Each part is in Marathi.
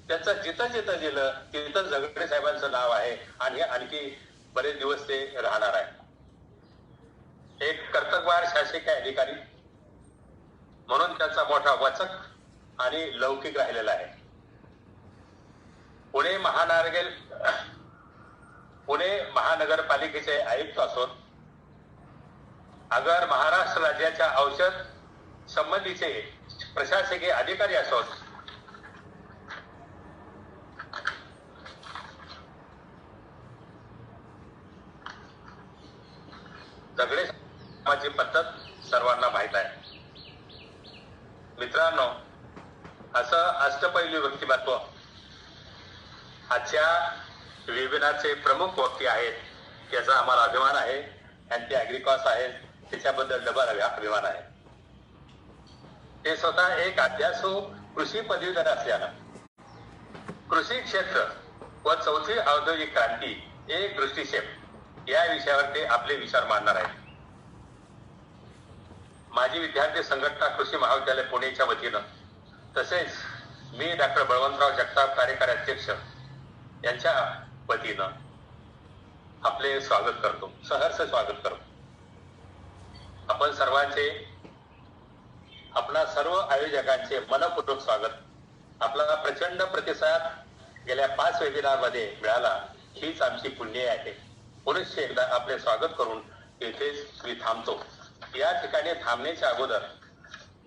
त्याचं जिथं जिथं गेलं तिथं झगडे साहेबांचं नाव आहे आणि आणखी बरेच दिवस ते राहणार आहे। एक कर्तबगार शासकीय अधिकारी म्हणून त्याचा मोठा वचक आणि लौकिक राहिलेला आहे। पुणे महानगरपालिकेचे आयुक्त असोत, अगर महाराष्ट्र राज्याच्या औषध संबंधीचे प्रशासकीय अधिकारी असोत, झगडे कामाची पद्धत सर्वांना माहित आहे। मित्रांनो, असं अष्टपैलू व्यक्तिमत्व आजच्या वेबिनारचे प्रमुख वक्ते आहेत याचा आम्हाला अभिमान आहे। अँटी ॲग्रिकॉस आहेत, त्याच्याबद्दल डबल अभिमान आहे। ते स्वतः एक अभ्यासू कृषी पदवीधर असल्यानं कृषी क्षेत्र व चौथी औद्योगिक क्रांती एक दृष्टिक्षेप या विषयावर ते आपले विचार मांडणार आहेत। माजी विद्यार्थी संघटना कृषी महाविद्यालय पुणेच्या वतीनं तसेच मी डॉक्टर बळवंतराव जगताप कार्यकारी अध्यक्ष यांच्या वतीनं आपले स्वागत करतो, सहर्ष स्वागत करतो। आपण सर्वांचे, आपला सर्व आयोजकांचे मनपूर्वक स्वागत। आपल्याला प्रचंड प्रतिसाद गेल्या 5 वेबिनारमध्ये मिळाला, हीच आमची पुण्य आहे। पुनश्च एकदा आपले स्वागत करून येथेच मी थांबतो। या ठिकाणी थांबण्याच्या अगोदर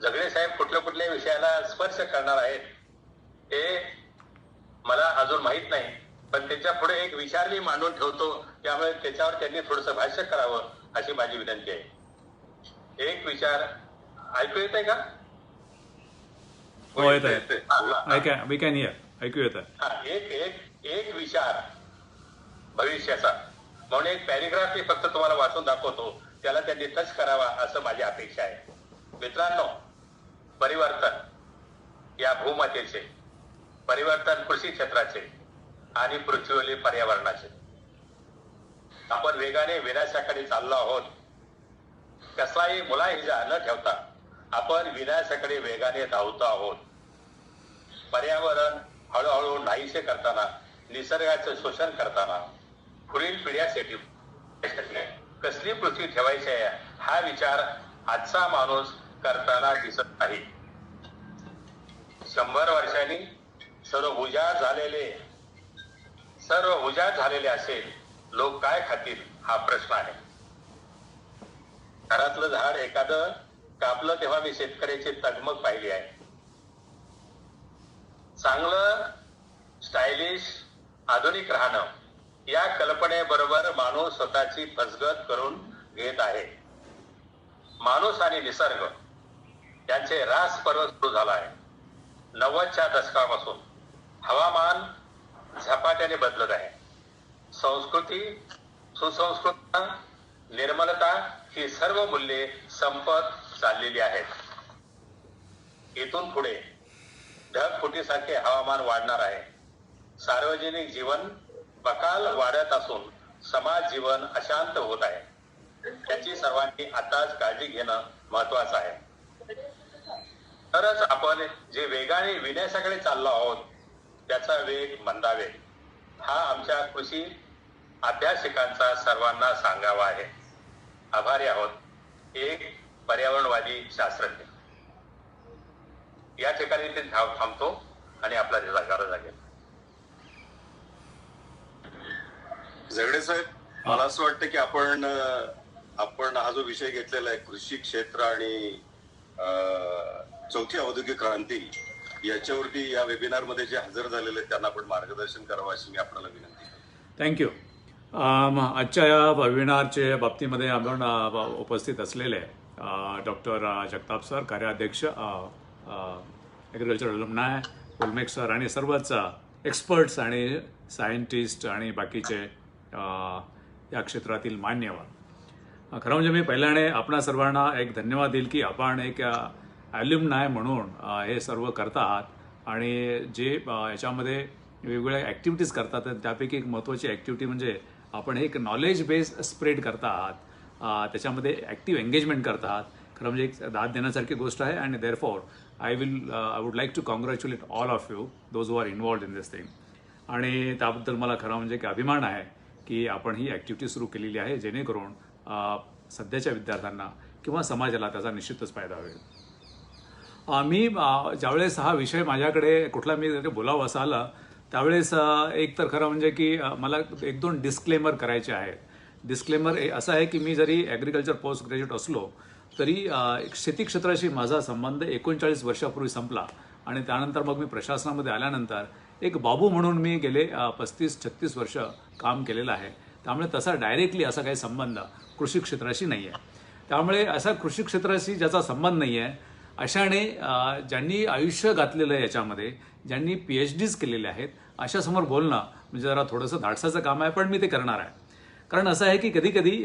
झगडे साहेब कुठल्या विषयाला स्पर्श करणार आहेत हे मला अजून माहित नाही, पण त्याच्या पुढे एक विचार मी मांडून ठेवतो, त्यामुळे त्याच्यावर त्यांनी थोडंसं भाष्य करावं अशी माझी विनंती आहे। एक विचार ऐकू येत आहे का? हो, येत आहे। वी कॅन हिअर, ऐकू येत आहे। एक विचार भविष्याचा म्हणून एक पॅरेग्राफ मी फक्त तुम्हाला वाचून दाखवतो, त्याला त्यांनी टच करावा असं माझी अपेक्षा आहे। मित्रांनो, परिवर्तन या भूमातेचे, परिवर्तन कृषी क्षेत्राचे आणि पृथ्वीवरील पर्यावरणाचे, आपण वेगाने विनाशाकडे चाललो आहोत। कसलाही मुलाहिजा न ठेवता आपण विनाशाकडे वेगाने धावतो आहोत। पर्यावरण हळूहळू नाहीसे करताना, निसर्गाचं शोषण करताना पुढील पिढ्यासाठी कसली पृथ्वी ठेवायची आहे हा विचार आजचा माणूस करताना दिसत नाही। 100 वर्षांनी सर्व उजाड झालेले असेल, लोक काय खातील हा प्रश्न आहे। घरातलं झाड एखादं कापलं तेव्हा मी शेतकऱ्याची तगमग पाहिली आहे। चांगलं स्टायलिश आधुनिक राहणं या कल्पनेबरोबर माणूस स्वतःची फसगत करून घेत आहे। माणूस आणि निसर्ग यांचे रास पर्व सुरू झाला आहे। 90च्या दशकापासून हवामान झपाट्याने बदलत आहे। संस्कृती, सुसंस्कृतता, निर्मलता ही सर्व मूल्ये संपत चाललेली आहेत। इथून पुढे ढगफुटीसारखे हवामान वाढणार आहे। सार्वजनिक जीवन बकाल वाढत असून समाज जीवन अशांत होत आहे। त्याची सर्वांनी आताच काळजी घेणं महत्वाचं आहे। तरच आपण जे वेगाने विनाशाकडे चाललो आहोत त्याचा वेग मंदावेल, हा आमच्या कृषी अभ्यासिकांचा सर्वांना सांगावा आहे। आभारी आहोत। एक पर्यावरणवादी शास्त्रज्ञ। या ठिकाणी ते थांबतो आणि आपला जागा लागेल। झगडे साहेब, मला असं वाटतं की आपण हा जो विषय घेतलेला आहे कृषी क्षेत्र आणि चौथी औद्योगिक क्रांती, याच्यावरती या वेबिनार मध्ये जे हजर झालेले त्यांना आपण मार्गदर्शन करावं अशी मी आपल्याला विनंती करतो। थँक्यू। आजच्या या वेबिनारच्या बाबतीमध्ये आपण उपस्थित असलेले डॉक्टर जगताप सर, कार्याध्यक्ष ॲग्रिकल्चर अलुमनाय, कोलमेक सर आणि सर्वच एक्सपर्ट्स आणि सायंटिस्ट आणि बाकीचे या क्षेत्रातील मान्यवर। खरं म्हणजे मी पहिल्याने आपणा सर्वांना एक धन्यवाद देईल की आपण एक ॲल्युमनाय म्हणून हे सर्व करता आहात आणि जे याच्यामध्ये वेगवेगळ्या ॲक्टिव्हिटीज करतात, त्यापैकी एक महत्त्वाची ॲक्टिव्हिटी म्हणजे आपण एक नॉलेज बेस स्प्रेड करता आहात, त्याच्यामध्ये ॲक्टिव्ह एंगेजमेंट करता आहात। खरं म्हणजे एक दाद देण्यासारखी गोष्ट आहे आणि therefore I would like to congratulate all of you those who are involved in this thing. आणि त्याबद्दल मला खरं म्हणजे की अभिमान आहे की आपण ही ॲक्टिव्हिटी सुरू केलेली आहे, जेणेकरून सध्याच्या विद्यार्थ्यांना किंवा समाजाला त्याचा निश्चितच फायदा होईल. मी ज्यावेळेस हा विषय माझ्याकडे कुठला मी बोलावं असं आलं त्यावेळेस एक तर खरं म्हणजे की मला 1-2 डिस्क्लेमर करायचे आहेत. डिस्क्लेमर असं आहे की मी जरी ॲग्रिकल्चर पोस्ट ग्रॅज्युएट असलो तरी शेती क्षेत्राशी माझा संबंध 39 वर्षापूर्वी संपला आणि त्यानंतर मग मी प्रशासनामध्ये आल्यानंतर एक बाबू म्हणून मी गेले 35-36 वर्ष काम केलेलं आहे. त्यामुळे तसा डायरेक्टली असा काही संबंध कृषी क्षेत्राशी नाही आहे. त्यामुळे असा कृषी क्षेत्राशी ज्याचा संबंध नाही आहे अशाने ज्यांनी आयुष्य घातलेलं आहे याच्यामध्ये, ज्यांनी PhDs केलेले आहेत, अशासमोर बोलणं म्हणजे जरा थोडंसं धाडसाचं काम आहे, पण मी ते करणार आहे. कारण असं आहे की कधीकधी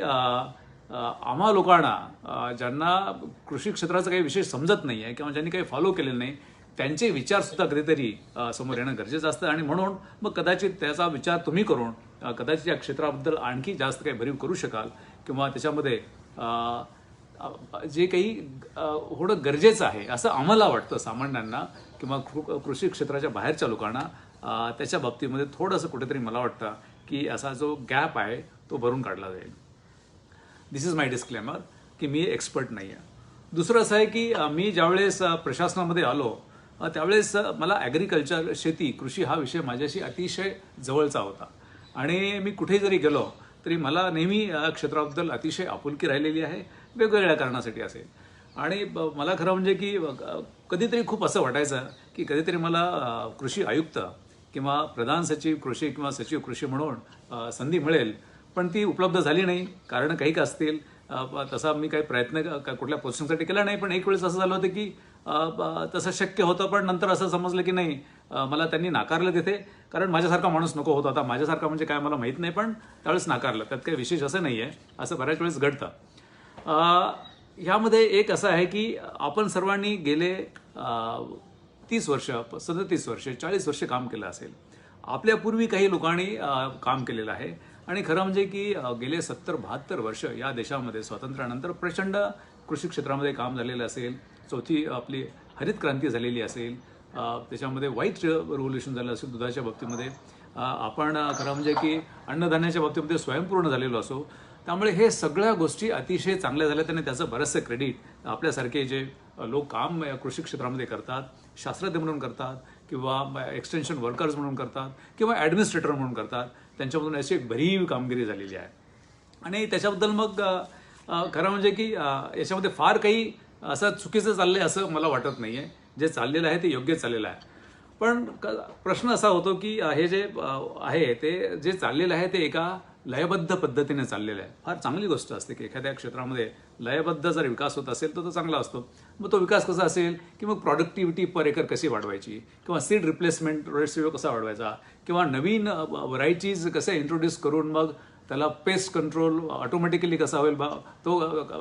आम्हा लोकांना ज्यांना कृषी क्षेत्राचं काही विशेष समजत नाही आहे किंवा ज्यांनी काही फॉलो केलेलं नाही त्यांचे विचारसुद्धा कधीतरी समोर येणं गरजेचं असतं. आणि म्हणून मग कदाचित त्याचा विचार तुम्ही करून कदाचित या क्षेत्राबद्दल आणखी जास्त काही भरीव करू शकाल किंवा त्याच्यामध्ये जे काही होणं गरजेचं आहे असं आम्हाला वाटतं सामान्यांना किंवा कृषी क्षेत्राच्या बाहेरच्या लोकांना त्याच्या बाबतीमध्ये थोडंसं कुठेतरी मला वाटतं की असा जो गॅप आहे तो भरून काढला जाईल. दिस इज माय डिस्क्लेमर की मी एक्सपर्ट नाही आहे. दुसरं असं आहे की मी ज्यावेळेस प्रशासनामध्ये आलो त्यावेळेस मला ॲग्रिकल्चर, शेती, कृषी हा विषय माझ्याशी अतिशय जवळचा होता आणि मी कुठे जरी गेलो तरी मला नेहमी या क्षेत्राबद्दल अतिशय आपुलकी राहिलेली आहे, वेगवेगळ्या कारणासाठी असेल. आणि मला खरं म्हणजे की कधीतरी खूप असं वाटायचं की कधीतरी मला कृषी आयुक्त किंवा प्रधान सचिव कृषी किंवा सचिव कृषी म्हणून संधी मिळेल, पण ती उपलब्ध झाली नाही. कारण काही का असतील तसा मी काही प्रयत्न कुठल्या पोस्टिंगसाठी केला नाही. पण एक वेळेस असं झालं होतं की तसं शक्य होतं, पण नंतर असं समजलं की नाही, मला त्यांनी नाकारलं तिथे. कारण माझ्यासारखा माणूस नको होता. आता माझ्यासारखा म्हणजे काय मला माहीत नाही, पण त्यावेळेस नाकारलं. त्यात काही विशेष असं नाही आहे, असं बऱ्याच वेळेस घडतं. ह्यामध्ये एक असं आहे की आपण सर्वांनी गेले 30 वर्ष, 37 वर्ष, 40 वर्ष काम केलं असेल. आपल्यापूर्वी काही लोकांनी काम केलेलं आहे आणि खरं म्हणजे की गेले 70-72 वर्ष या देशामध्ये स्वातंत्र्यानंतर प्रचंड कृषी क्षेत्रामध्ये काम झालेलं असेल. चौथी आपली हरित क्रांती झालेली असेल, त्याच्यामध्ये व्हाईट रिव्होल्युशन झालं असेल दुधाच्या बाबतीमध्ये, आपण खरं म्हणजे की अन्नधान्याच्या बाबतीमध्ये स्वयंपूर्ण झालेलो असो. त्यामुळे हे सगळ्या गोष्टी अतिशय चांगल्या झाल्या आणि त्याचं बरंचसं क्रेडिट आपल्यासारखे जे लोक काम कृषी क्षेत्रामध्ये करतात, शास्त्रज्ञ म्हणून करतात किंवा एक्सटेन्शन वर्कर्स म्हणून करतात किंवा ॲडमिनिस्ट्रेटर म्हणून करतात, त्यांच्यामधून अशी एक भरीव कामगिरी झालेली आहे. आणि त्याच्याबद्दल मग खरं म्हणजे की याच्यामध्ये फार काही असं चुकीचं चाललं आहे असं मला वाटत नाही आहे. जे चाललेलं आहे ते योग्य चाललेलं आहे. पण प्रश्न असा होतो की हे जे आहे ते जे चाललेलं आहे ते एका लयबद्ध पद्धतीने चाललेलं आहे. फार चांगली गोष्ट असते की एखाद्या क्षेत्रामध्ये लयबद्ध जर विकास होत असेल तर तो चांगला असतो. मग तो विकास कसा असेल की मग प्रॉडक्टिव्हिटी पर एकर कशी वाढवायची किंवा सीड रिप्लेसमेंट रेशिओ कसा वाढवायचा किंवा नवीन व्हरायटीज कशा इंट्रोड्यूस करून मग त्याला पेस्ट कंट्रोल ऑटोमॅटिकली कसा होईल तो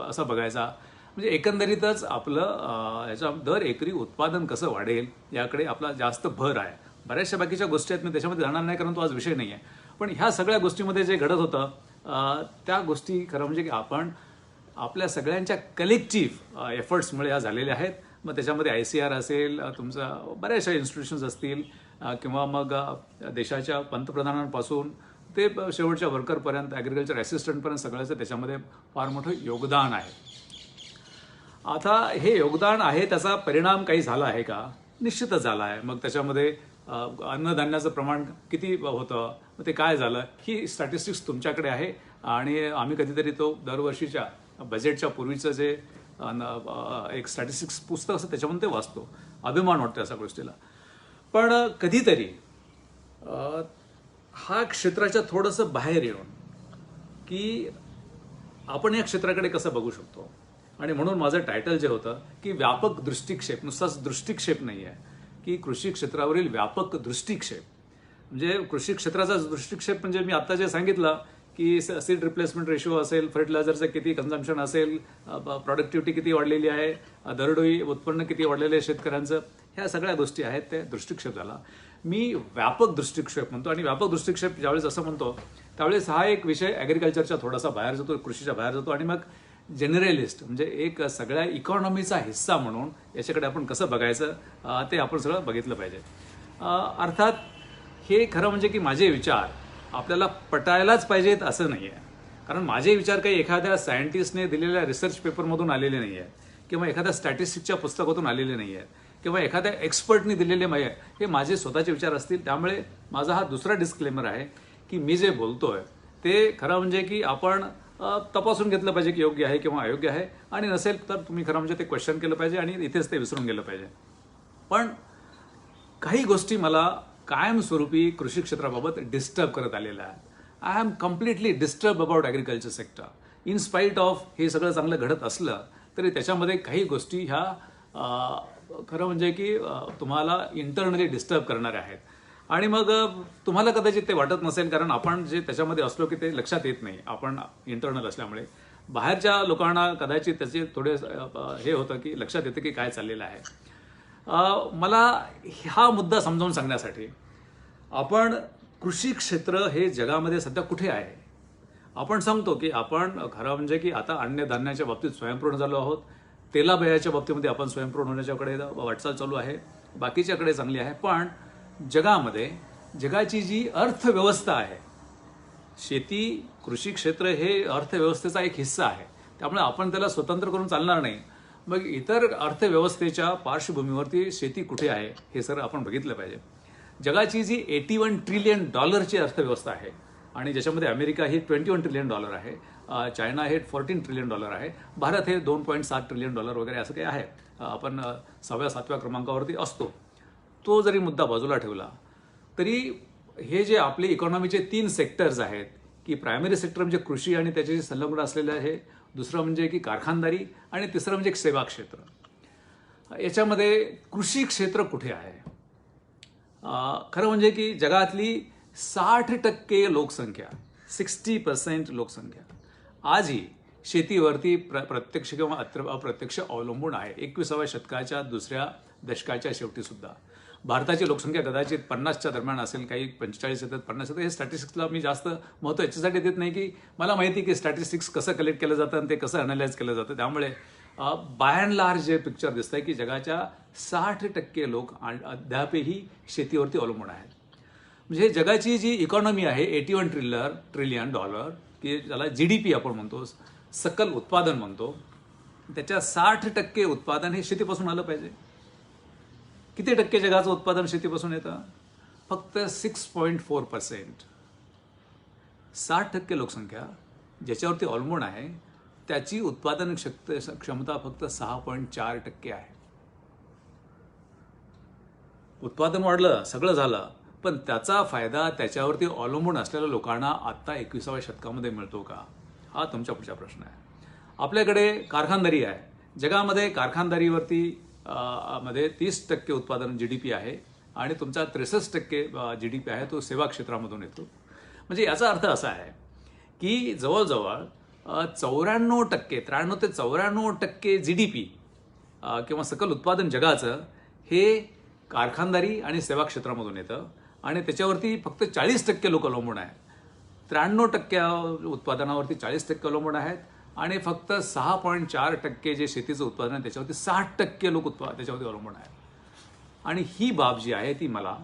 असा बघायचा. म्हणजे एकंदरीतच आपलं याच्या दर एकरी उत्पादन कसं वाढेल याकडे आपला जास्त भर आहे. बऱ्याचशा बाकीच्या गोष्टी आहेत, मी त्याच्यामध्ये जाणार नाही कारण तो आज विषय नाही आहे. पण ह्या सगळ्या गोष्टीमध्ये जे घडत होतं त्या गोष्टी खरं म्हणजे की आपण आपल्या सगळ्यांच्या कलेक्टिव्ह एफर्ट्समुळे ह्या झालेल्या आहेत. मग त्याच्यामध्ये ICR असेल, तुमचा बऱ्याचशा इन्स्टिट्यूशन्स असतील किंवा मग देशाच्या पंतप्रधानांपासून ते शेवटच्या वर्करपर्यंत, ॲग्रिकल्चर असिस्टंटपर्यंत सगळ्याचं त्याच्यामध्ये फार मोठं योगदान आहे. आता हे योगदान आहे त्याचा परिणाम काही झाला आहे का? निश्चितच झाला आहे. मग त्याच्यामध्ये अन्नधान्याचं प्रमाण किती होतं, मग ते काय झालं, ही स्टॅटिस्टिक्स तुमच्याकडे आहे आणि आम्ही कधीतरी तो दरवर्षीच्या बजेटच्या पूर्वीचं जे एक स्टॅटिस्टिक्स पुस्तक असतं त्याच्यामध्ये ते वाचतो. अभिमान वाटतो अशा गोष्टीला. पण कधीतरी हा क्षेत्राच्या थोडंसं बाहेर येऊन की आपण या क्षेत्राकडे कसं बघू शकतो. आणि म्हणून माझं टायटल जे होतं की व्यापक दृष्टिक्षेप, नुसताच दृष्टिक्षेप नाही आहे की कृषी क्षेत्रावरील व्यापक दृष्टिक्षेप. म्हणजे कृषी क्षेत्राचा दृष्टिक्षेप म्हणजे मी आता जे सांगितलं की सीड रिप्लेसमेंट रेशिओ असेल, फर्टिलायझरचं किती कन्झम्पशन असेल, प्रॉडक्टिव्हिटी किती वाढलेली आहे, दरडोई उत्पन्न किती वाढलेलं आहे शेतकऱ्यांचं, ह्या सगळ्या गोष्टी आहेत ते दृष्टिक्षेप झाला. मी व्यापक दृष्टिक्षेप म्हणतो आणि व्यापक दृष्टिक्षेप ज्यावेळेस असं म्हणतो त्यावेळेस हा एक विषय ॲग्रिकल्चरच्या थोडासा बाहेर जातो, कृषीच्या बाहेर जातो आणि मग जनरलिस्ट म्हणजे एक सगळ्या इकॉनॉमीचा हिस्सा म्हणून याच्याकडे आपण कसं बघायचं ते आपण सगळं बघितलं पाहिजे. अर्थात हे खरं म्हणजे की माझे विचार आपल्याला पटायलाच पाहिजेत असं नाही आहे. कारण माझे विचार काही एखाद्या सायंटिस्टने दिलेल्या रिसर्च पेपरमधून आलेले नाही आहेत किंवा एखाद्या स्टॅटिस्टिक्सच्या पुस्तकातून आलेले नाही आहेत किंवा एखाद्या एक्सपर्टनी दिलेले नाही आहे. हे माझे स्वतःचे विचार असतील. त्यामुळे माझा हा दुसरा डिस्क्लेमर आहे की मी जे बोलतोय ते खरं म्हणजे की आपण तपासून घेतलं पाहिजे की योग्य आहे किंवा अयोग्य आहे, आणि नसेल तर तुम्ही खरं म्हणजे ते क्वेश्चन केलं पाहिजे आणि इथेच ते विसरून गेलं पाहिजे. पण काही गोष्टी मला कायमस्वरूपी कृषी क्षेत्राबाबत डिस्टर्ब करत आलेल्या आहेत. I am completely disturb about agriculture sector. In spite of हे सगळं चांगलं घडत असलं तरी त्याच्यामध्ये काही गोष्टी ह्या खरं म्हणजे की तुम्हाला इंटरनली डिस्टर्ब करणाऱ्या आहेत. आणि मग तुम्हाला कदाचित ते वाटत नसेल, कारण आपण जे त्याच्यामध्ये असलो की ते लक्षात येत नाही, आपण इंटरनल असल्यामुळे. बाहेरच्या लोकांना कदाचित त्याचे थोडे हे होतं की लक्षात येतं की काय चाललेलं आहे. मला हा मुद्दा समजावून सांगण्यासाठी आपण कृषी क्षेत्र हे जगामध्ये सध्या कुठे आहे. आपण सांगतो की आपण खरं म्हणजे की आता अन्नधान्याच्या बाबतीत स्वयंपूर्ण झालो आहोत, तेलाबियाच्या बाबतीमध्ये आपण स्वयंपूर्ण होण्याच्याकडे वाटचाल चालू आहे, बाकीच्याकडे चांगली आहे. पण जगामध्ये जगाची जी अर्थव्यवस्था आहे, शेती कृषी क्षेत्र हे अर्थव्यवस्थेचा एक हिस्सा आहे. त्यामुळे आपण त्याला स्वतंत्र करून चालणार नाही. मग इतर अर्थव्यवस्थेच्या पार्श्वभूमीवरती शेती कुठे आहे हे सर आपण बघितलं पाहिजे. जगाची जी $81 ट्रिलियन अर्थव्यवस्था आहे आणि ज्याच्यामध्ये अमेरिका ही $21 ट्रिलियन आहे, चायना हे $14 ट्रिलियन आहे, भारत हे $2.7 ट्रिलियन वगैरे असं काही आहे. आपण 6व्या-7व्या क्रमांकावरती असतो. तो जरी मुद्दा बाजूला ठेवला तरी हे जे आपले इकॉनॉमीचे 3 सेक्टर्स आहेत की प्रायमरी सेक्टर म्हणजे कृषी आणि त्याच्याशी संलग्न असलेलं आहे, दुसरं म्हणजे की कारखानदारी, आणि तिसरं म्हणजे सेवा क्षेत्र. याच्यामध्ये कृषी क्षेत्र कुठे आहे. खरं म्हणजे की जगातली 60% लोकसंख्या, 60% लोकसंख्या आजही शेतीवरती प्रत्यक्ष किंवा अप्रत्यक्ष अवलंबून आहे. 21व्या शतकाच्या दुसऱ्या दशकाच्या शेवटी सुद्धा भारताची लोकसंख्या कदाचित 50च्या दरम्यान असेल, काही 45 येतात, 50 येतात. हे स्टॅटिस्टिक्सला मी जास्त महत्त्व याच्यासाठी देत नाही की मला माहिती की स्टॅटिस्टिक्स कसं कलेक्ट केलं जातं आणि ते कसं अनालाइज केलं जातं. त्यामुळे बाय अँड लार्ज जे पिक्चर दिसतंय की जगाच्या 60% लोक अद्यापही शेतीवरती अवलंबून आहेत. म्हणजे जगाची जी इकॉनॉमी आहे $81 ट्रिलियन की ज्याला GDP आपण म्हणतो, सकल उत्पादन म्हणतो, त्याच्या 60% उत्पादन हे शेतीपासून आलं पाहिजे. किती टक्के जगाचं उत्पादन शेतीपासून येतं? फक्त 6.4%. 60% लोकसंख्या ज्याच्यावरती अवलंबून आहे त्याची उत्पादन क्षमता फक्त 6.4% आहे. उत्पादन वाढलं, सगळं झालं, पण त्याचा फायदा त्याच्यावरती अवलंबून असलेल्या लोकांना आत्ता 21व्या शतकामध्ये मिळतो का, हा तुमच्या पुढचा प्रश्न आहे. आपल्याकडे कारखानदारी आहे. जगामध्ये कारखानदारीवरती मध्ये 30% उत्पादन GDP आहे आणि तुमचा 63% GDP आहे तो सेवा क्षेत्रामधून येतो. म्हणजे याचा अर्थ असा आहे की जवळजवळ 93% ते 94% GDP किंवा सकल उत्पादन जगाचं हे कारखानदारी आणि सेवा क्षेत्रामधून येतं आणि त्याच्यावरती फक्त 40% लोक अवलंबून आहेत. 93% उत्पादनावरती 40% अवलंबून आहेत आणि फक्त 6.4% जे शेतीचं उत्पादन आहे त्याच्यावरती 60% लोक त्याच्यावरती अवलंबून आहेत. आणि ही बाब जी आहे ती मला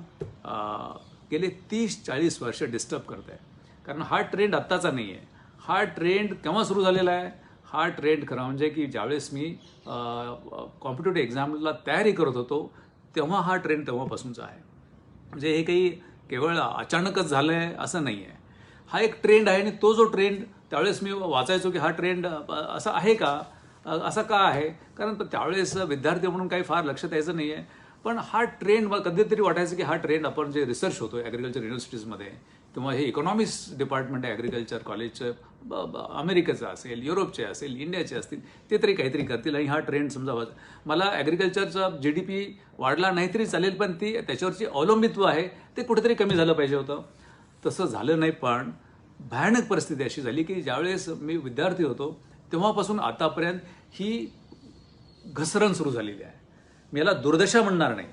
गेले 30-40 वर्ष डिस्टर्ब करत आहे. कारण हा ट्रेंड आत्ताचा नाही आहे. हा ट्रेंड केव्हा सुरू झालेला आहे? हा ट्रेंड खरं म्हणजे की ज्यावेळेस मी कॉम्पिटेटिव्ह एक्झामला तयारी करत होतो तेव्हा हा ट्रेंड तेव्हापासूनचा आहे. म्हणजे हे काही केवळ अचानकच झालं आहे असं नाही आहे. हा एक ट्रेंड आहे आणि तो जो ट्रेंड त्यावेळेस मी वाचायचो की हा ट्रेंड असा आहे का, असा का आहे, कारण त्यावेळेस विद्यार्थी म्हणून काही फार लक्षात यायचं नाही आहे. पण हा ट्रेंड कधीतरी वाटायचं की हा ट्रेंड आपण जे रिसर्च होतो ॲग्रिकल्चर युनिव्हर्सिटीजमध्ये किंवा हे इकॉनॉमिक्स डिपार्टमेंट आहे ॲग्रिकल्चर कॉलेजचं, अमेरिकेचं असेल, युरोपचे असेल, इंडियाचे असतील, ते तरी काहीतरी करतील आणि हा ट्रेंड समजावा. मला ॲग्रिकल्चरचा GDP वाढला नाही तरी चालेल, पण ती त्याच्यावरची अवलंबित्व आहे ते कुठेतरी कमी झालं पाहिजे होतं. तसं झालं नाही. पण भयानक परिस्थिती अशी झाली की ज्यावेळेस मी विद्यार्थी होतो तेव्हापासून आतापर्यंत ही घसरण सुरू झालेली आहे. मी याला दुर्दशा म्हणणार नाही,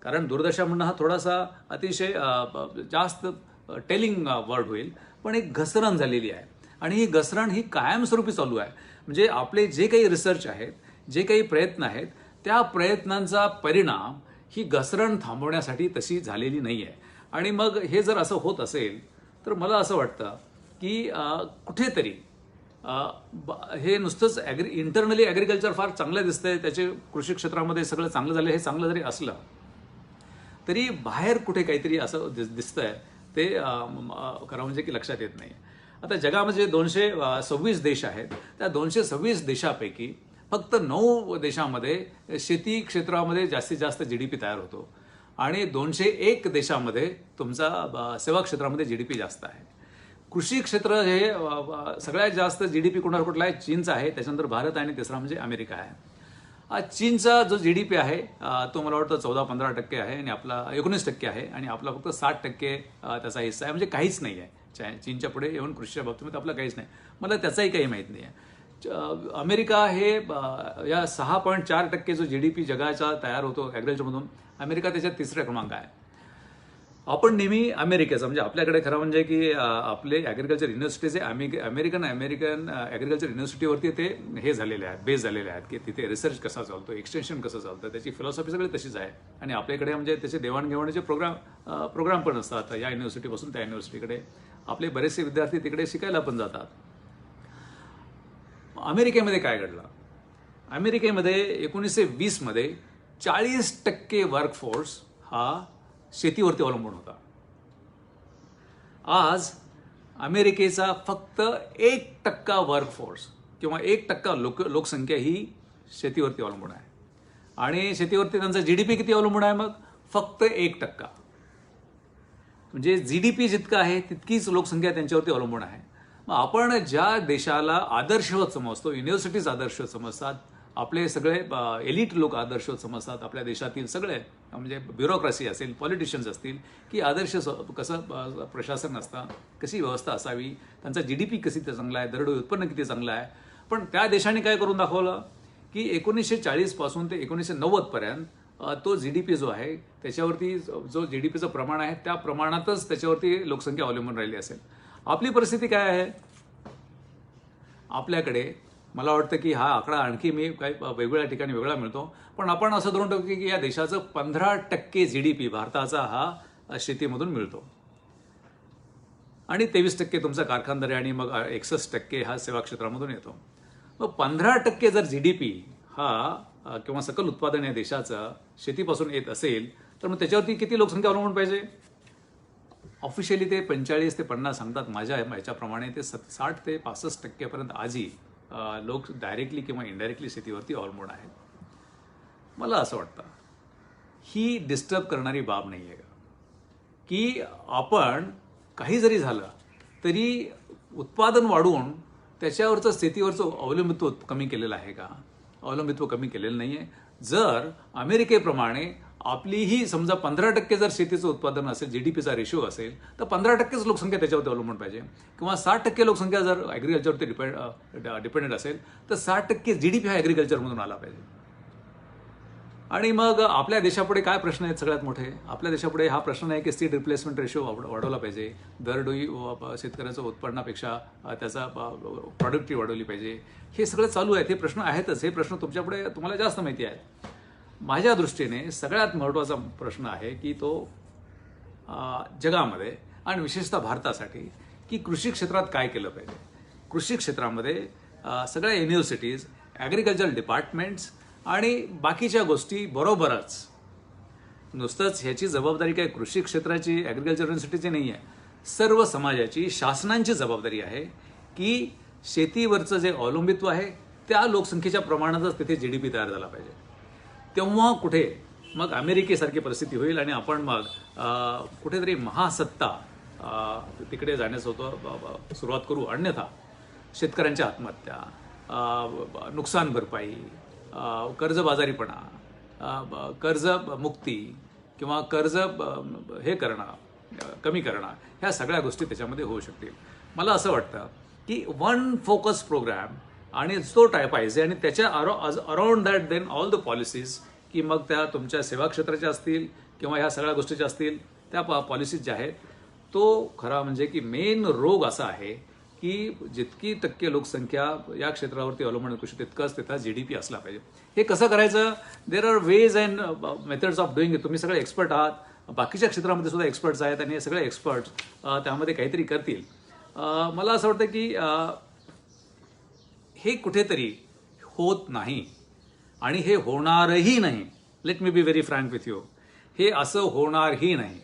कारण दुर्दशा म्हणणं हा थोडासा अतिशय जास्त टेलिंग वर्ड होईल, पण एक घसरण झालेली आहे आणि ही घसरण ही कायमस्वरूपी चालू आहे. म्हणजे आपले जे काही रिसर्च आहेत, जे काही प्रयत्न आहेत, त्या प्रयत्नांचा परिणाम ही घसरण थांबवण्यासाठी तशी झालेली नाही आहे. आणि मग हे जर असं होत असेल तर मला असं वाटतं की कुठेतरी हे नुसतंच इंटरनली ॲग्रिकल्चर फार चांगलं दिसतंय, त्याचे कृषी क्षेत्रामध्ये सगळं चांगलं झालं, हे चांगलं जरी असलं तरी बाहेर कुठे काहीतरी असं दिसतंय ते खरं म्हणजे की लक्षात येत नाही. आता जगामध्ये 226 देश आहेत, त्या 226 देशापैकी फक्त 9 देशामध्ये शेती क्षेत्रामध्ये जास्तीत जास्त GDP तयार होतो आणि 201 देशामध्ये तुमचा सेवा क्षेत्रामध्ये GDP जास्त आहे. कृषी क्षेत्र हे सगळ्यात जास्त GDP कुठला आहे? चीनचा आहे, त्याच्यानंतर भारत आणि तिसरा म्हणजे अमेरिका आहे. चीनचा जो GDP आहे तो मला वाटतं 14-15% आहे आणि आपला 19% आहे आणि आपला फक्त 60% त्याचा हिस्सा आहे, म्हणजे काहीच नाही आहे. चीनच्या पुढे येऊन कृषीच्या बाबतीमध्ये आपलं काहीच नाही. मला त्याचाही काही माहीत नाही आहे. अमेरिका हे या 6.4% जो GDP जगाचा तयार होतो ॲग्रिकल्चरमधून, अमेरिका त्याच्यात तिसऱ्या क्रमांक आहे. आपण नेहमी अमेरिकेचं म्हणजे आपल्याकडे खरं म्हणजे की आपले ॲग्रिकल्चर युनिव्हर्सिटीचे अमेरिकन ॲग्रिकल्चर युनिव्हर्सिटीवरती ते हे झालेले आहेत, बेस झालेले आहेत की तिथे रिसर्च कसा चालतो, एक्सटेन्शन कसं चालतं, त्याची फिलॉसॉफी सगळी तशीच आहे. आणि आपल्याकडे म्हणजे त्याचे देवाणघेवाणीचे प्रोग्राम पण असतात. या युनिव्हर्सिटीपासून त्या युनिव्हर्सिटीकडे आपले बरेचसे विद्यार्थी तिकडे शिकायला पण जातात. अमेरिकेमध्ये काय घडलं? अमेरिकेमध्ये 1920 मध्ये 40% वर्कफोर्स हा शेतीवरती अवलंबून होता. आज अमेरिकेचा फक्त 1% वर्कफोर्स किंवा 1% लोकसंख्या ही शेतीवरती अवलंबून आहे. आणि शेतीवरती त्यांचा GDP किती अवलंबून आहे? मग फक्त 1%. म्हणजे GDP जितका आहे तितकीच लोकसंख्या त्यांच्यावरती अवलंबून आहे. मग आपण ज्या देशाला आदर्शवत समजतो, युनिव्हर्सिटीज आदर्शवत समजतात, आपले सगळे एलिट लोक आदर्शवत समजतात, आपल्या देशातील सगळे म्हणजे ब्युरोक्रेसी असेल, पॉलिटिशियन्स असतील, की आदर्श कसं प्रशासन असतं, कशी व्यवस्था असावी, त्यांचा GDP किती चांगला आहे, दरडोई उत्पन्न किती चांगलं आहे. पण त्या देशाने काय करून दाखवलं की 1940 पासून ते 1990 पर्यंत तो GDP जो आहे त्याच्यावरती जो GDPचं प्रमाण आहे त्या प्रमाणातच त्याच्यावरती लोकसंख्या अवलंबून राहिली असेल. आपली परिस्थिती काय आहे? आपल्याकडे मला वाटतं की हा आकडा आणखी मी काही वेगवेगळ्या ठिकाणी वेगळा मिळतो, पण आपण असं धरून टाकू की या देशाचं 15% GDP भारताचा हा शेतीमधून मिळतो आणि 23% तुमचा कारखानदारी आणि मग 61% हा सेवा क्षेत्रामधून येतो. मग 15% जर GDP हा किंवा सकल उत्पादन या देशाचं शेतीपासून येत असेल तर मग त्याच्यावरती किती लोकसंख्या अवलंबून पाहिजे? ऑफिशियली ते 45 ते 50 सांगतात. माझ्या याच्याप्रमाणे ते 60 ते 65% पर्यंत आजही लोक डायरेक्टली किंवा इनडायरेक्टली शेतीवरती अवलंबून आहेत. मला असं वाटतं ही डिस्टर्ब करणारी बाब नाही आहे का की आपण काही जरी झालं तरी उत्पादन वाढवून त्याच्यावरचं शेतीवरचं अवलंबित्व कमी केलेलं आहे का? अवलंबित्व कमी केलेलं नाही आहे. जर अमेरिकेप्रमाणे आपलीही समजा 15% जर शेतीचं उत्पादन असेल, GDPचा रेशो असेल, तर 15%च लोकसंख्या त्याच्यावरती अवलंबून पाहिजे. किंवा 60% लोकसंख्या जर ॲग्रिकल्चरवरती डिपेंडेंट असेल तर 60% GDP हा ॲग्रिकल्चरमधून आला पाहिजे. आणि मग आपल्या देशापुढे काय प्रश्न आहेत सगळ्यात मोठे? आपल्या देशापुढे हा प्रश्न आहे की सीड रिप्लेसमेंट रेशो वाढवला पाहिजे, दरडोई शेतकऱ्याचं उत्पन्नापेक्षा त्याचा प्रॉडक्टिव्हिटी वाढवली पाहिजे. हे सगळं चालू आहे, हे प्रश्न आहेतच. हे प्रश्न तुमच्यापुढे तुम्हाला जास्त माहिती आहेत. माझ्या दृष्टीने सगळ्यात महत्त्वाचा प्रश्न आहे की तो जगामध्ये आणि विशेषतः भारतासाठी की कृषी क्षेत्रात काय केलं पाहिजे. कृषी क्षेत्रामध्ये सगळ्या युनिव्हर्सिटीज, ॲग्रिकल्चर डिपार्टमेंट्स आणि बाकीच्या गोष्टी बरोबरच, नुसतंच ह्याची जबाबदारी काय कृषी क्षेत्राची, ॲग्रिकल्चर युनिव्हर्सिटीची नाही आहे, सर्व समाजाची, शासनांची जबाबदारी आहे की शेतीवरचं जे अवलंबित्व आहे त्या लोकसंख्येच्या प्रमाणातच तिथे GDP तयार झाला पाहिजे. तेव्हा कुठे मग अमेरिकेसारखी परिस्थिती होईल आणि आपण मग कुठेतरी महासत्ता तिकडे जाण्याचं होतं सुरुवात करू. अन्यथा शेतकऱ्यांच्या आत्महत्या, नुकसान भरपाई, कर्जबाजारीपणा, कर्जमुक्ती किंवा कर्ज हे करणं, कमी करणं, ह्या सगळ्या गोष्टी त्याच्यामध्ये होऊ शकतील. मला असं वाटतं की वन फोकस प्रोग्राम आणि तो टाईप पाहिजे आणि त्याच्या around that then all the policies, की मग त्या तुमच्या सेवा क्षेत्राच्या असतील किंवा ह्या सगळ्या गोष्टीच्या असतील, त्या पॉलिसीज ज्या आहेत, तो खरा म्हणजे की मेन रोग असा आहे की जितकी टक्के लोकसंख्या या क्षेत्रावरती अवलंबून कृषी तितकंच त्याचा GDP असला पाहिजे. हे कसं करायचं? There are ways and methods of doing it. तुम्ही सगळे एक्सपर्ट आहात, बाकीच्या क्षेत्रामध्ये सुद्धा एक्सपर्ट्स आहेत आणि हे सगळे एक्सपर्ट्स त्यामध्ये काहीतरी करतील. मला असं वाटतं की हे कुठेतरी होत नाही आणि हे होणारही नाही. Let me be very frank with you. हे असं होणारही नाही.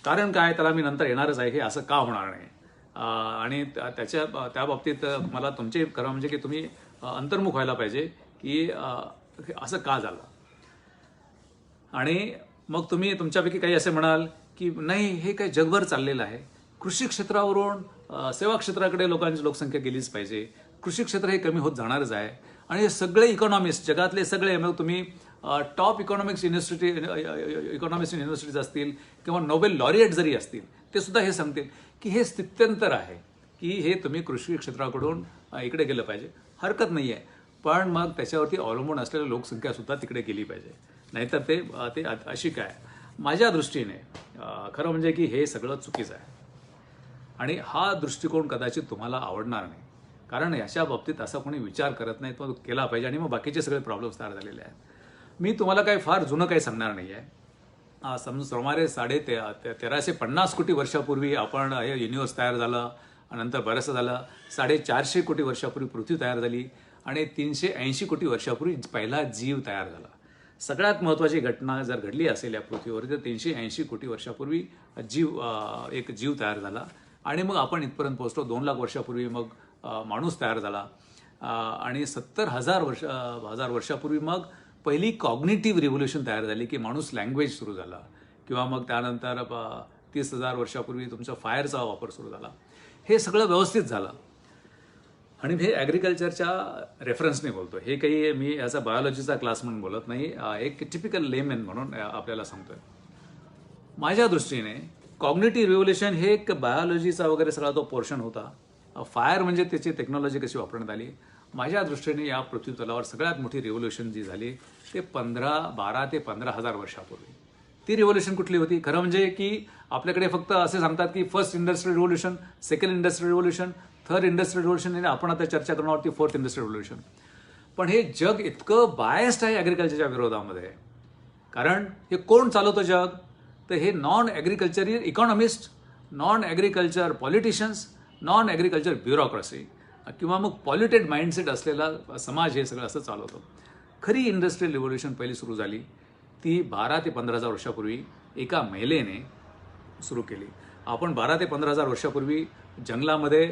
कारण काय, त्याला मी नंतर येणारच आहे. हे असं का होणार नाही आणि त्या बाबतीत मला तुमचे खरं म्हणजे की तुम्ही अंतर्मुख व्हायला पाहिजे की असं का झालं. आणि मग तुम्ही तुमच्यापैकी काही असे म्हणाल की नाही, हे काही जगभर चाललेलं आहे. कृषी क्षेत्रावरून सेवा क्षेत्राकडे लोकांची लोकसंख्या गेलीच पाहिजे. कृषी क्षेत्र हे कमी होत जाणारच आहे. आणि हे सगळे इकॉनॉमिस्ट, जगातले सगळे, मग तुम्ही टॉप इकॉनॉमिक्स युनिव्हर्सिटीज असतील किंवा नोबेल लॉरिएट जरी असतील, ते सुद्धा हे सांगतील की हे स्थित्यंतर आहे, की हे तुम्ही कृषी क्षेत्राकडून इकडे गेलं पाहिजे. हरकत नाही आहे, पण मग त्याच्यावरती अवलंबून असलेली लोकसंख्या सुद्धा तिकडे गेली पाहिजे. नाहीतर ते अशी काय. माझ्या दृष्टीने खरं म्हणजे की हे सगळं चुकीचं आहे आणि हा दृष्टिकोन कदाचित तुम्हाला आवडणार नाही. कारण याच्या बाबतीत असा कोणी विचार करत नाही, तो केला पाहिजे आणि मग बाकीचे सगळे प्रॉब्लेम्स तयार झालेले आहेत. मी तुम्हाला काही फार जुनं काही सांगणार नाही आहे. सुमारे 1350 कोटी वर्षापूर्वी आपण हे युनिव्हर्स तयार झालं. नंतर बरंचसं झालं. 450 कोटी वर्षापूर्वी पृथ्वी तयार झाली आणि 380 कोटी वर्षापूर्वी पहिला जीव तयार झाला. सगळ्यात महत्त्वाची घटना जर घडली असेल या पृथ्वीवर तर 380 कोटी वर्षापूर्वी एक जीव तयार झाला आणि मग आपण इथपर्यंत पोहोचलो. 2 लाख वर्षापूर्वी मग माणूस तयार झाला आणि 70,000 वर्षापूर्वी मग पहिली कॉग्निटिव्ह रिव्होल्युशन तयार झाली की माणूस लँग्वेज सुरू झाला. किंवा मग त्यानंतर 30,000 वर्षापूर्वी तुमचा फायरचा वापर सुरू झाला. हे सगळं व्यवस्थित झालं आणि हे ॲग्रिकल्चरच्या रेफरन्सने बोलतो. हे काही मी याचा बायोलॉजीचा क्लास म्हणून बोलत नाही, एक टिपिकल लेमॅन म्हणून आपल्याला सांगतोय. माझ्या दृष्टीने कॉग्निटिव्ह रिव्होल्युशन हे एक बायोलॉजीचा वगैरे सगळा तो पोर्शन होता. फायर म्हणजे त्याची टेक्नॉलॉजी कशी वापरण्यात आली. माझ्या दृष्टीने या पृथ्वी तलावर सगळ्यात मोठी रिव्होल्युशन जी झाली ते 12 ते 15,000 वर्षापूर्वी. ती रिव्होल्युशन कुठली होती? खरं म्हणजे की आपल्याकडे फक्त असे सांगतात की first industrial revolution, second industrial revolution, third industrial revolution आणि आपण आता चर्चा करणार आहोत ती फोर्थ इंडस्ट्रियल रिव्होल्युशन. पण हे जग इतकं बायस्ड आहे ॲग्रिकल्चरच्या विरोधामध्ये. कारण हे कोण चालवतं जग? तर हे non agriculture economist, non agriculture politicians, non agriculture bureaucracy किंवा मग पॉल्युटेड माइंडसेट असलेला समाज हे सगळं असं चालवतो. खरी इंडस्ट्रियल रिव्होल्युशन पहिली सुरू झाली ती 12 ते 15,000 वर्षापूर्वी एका महिलेने सुरू केली. आपण 12 ते 15,000 वर्षापूर्वी जंगलामध्ये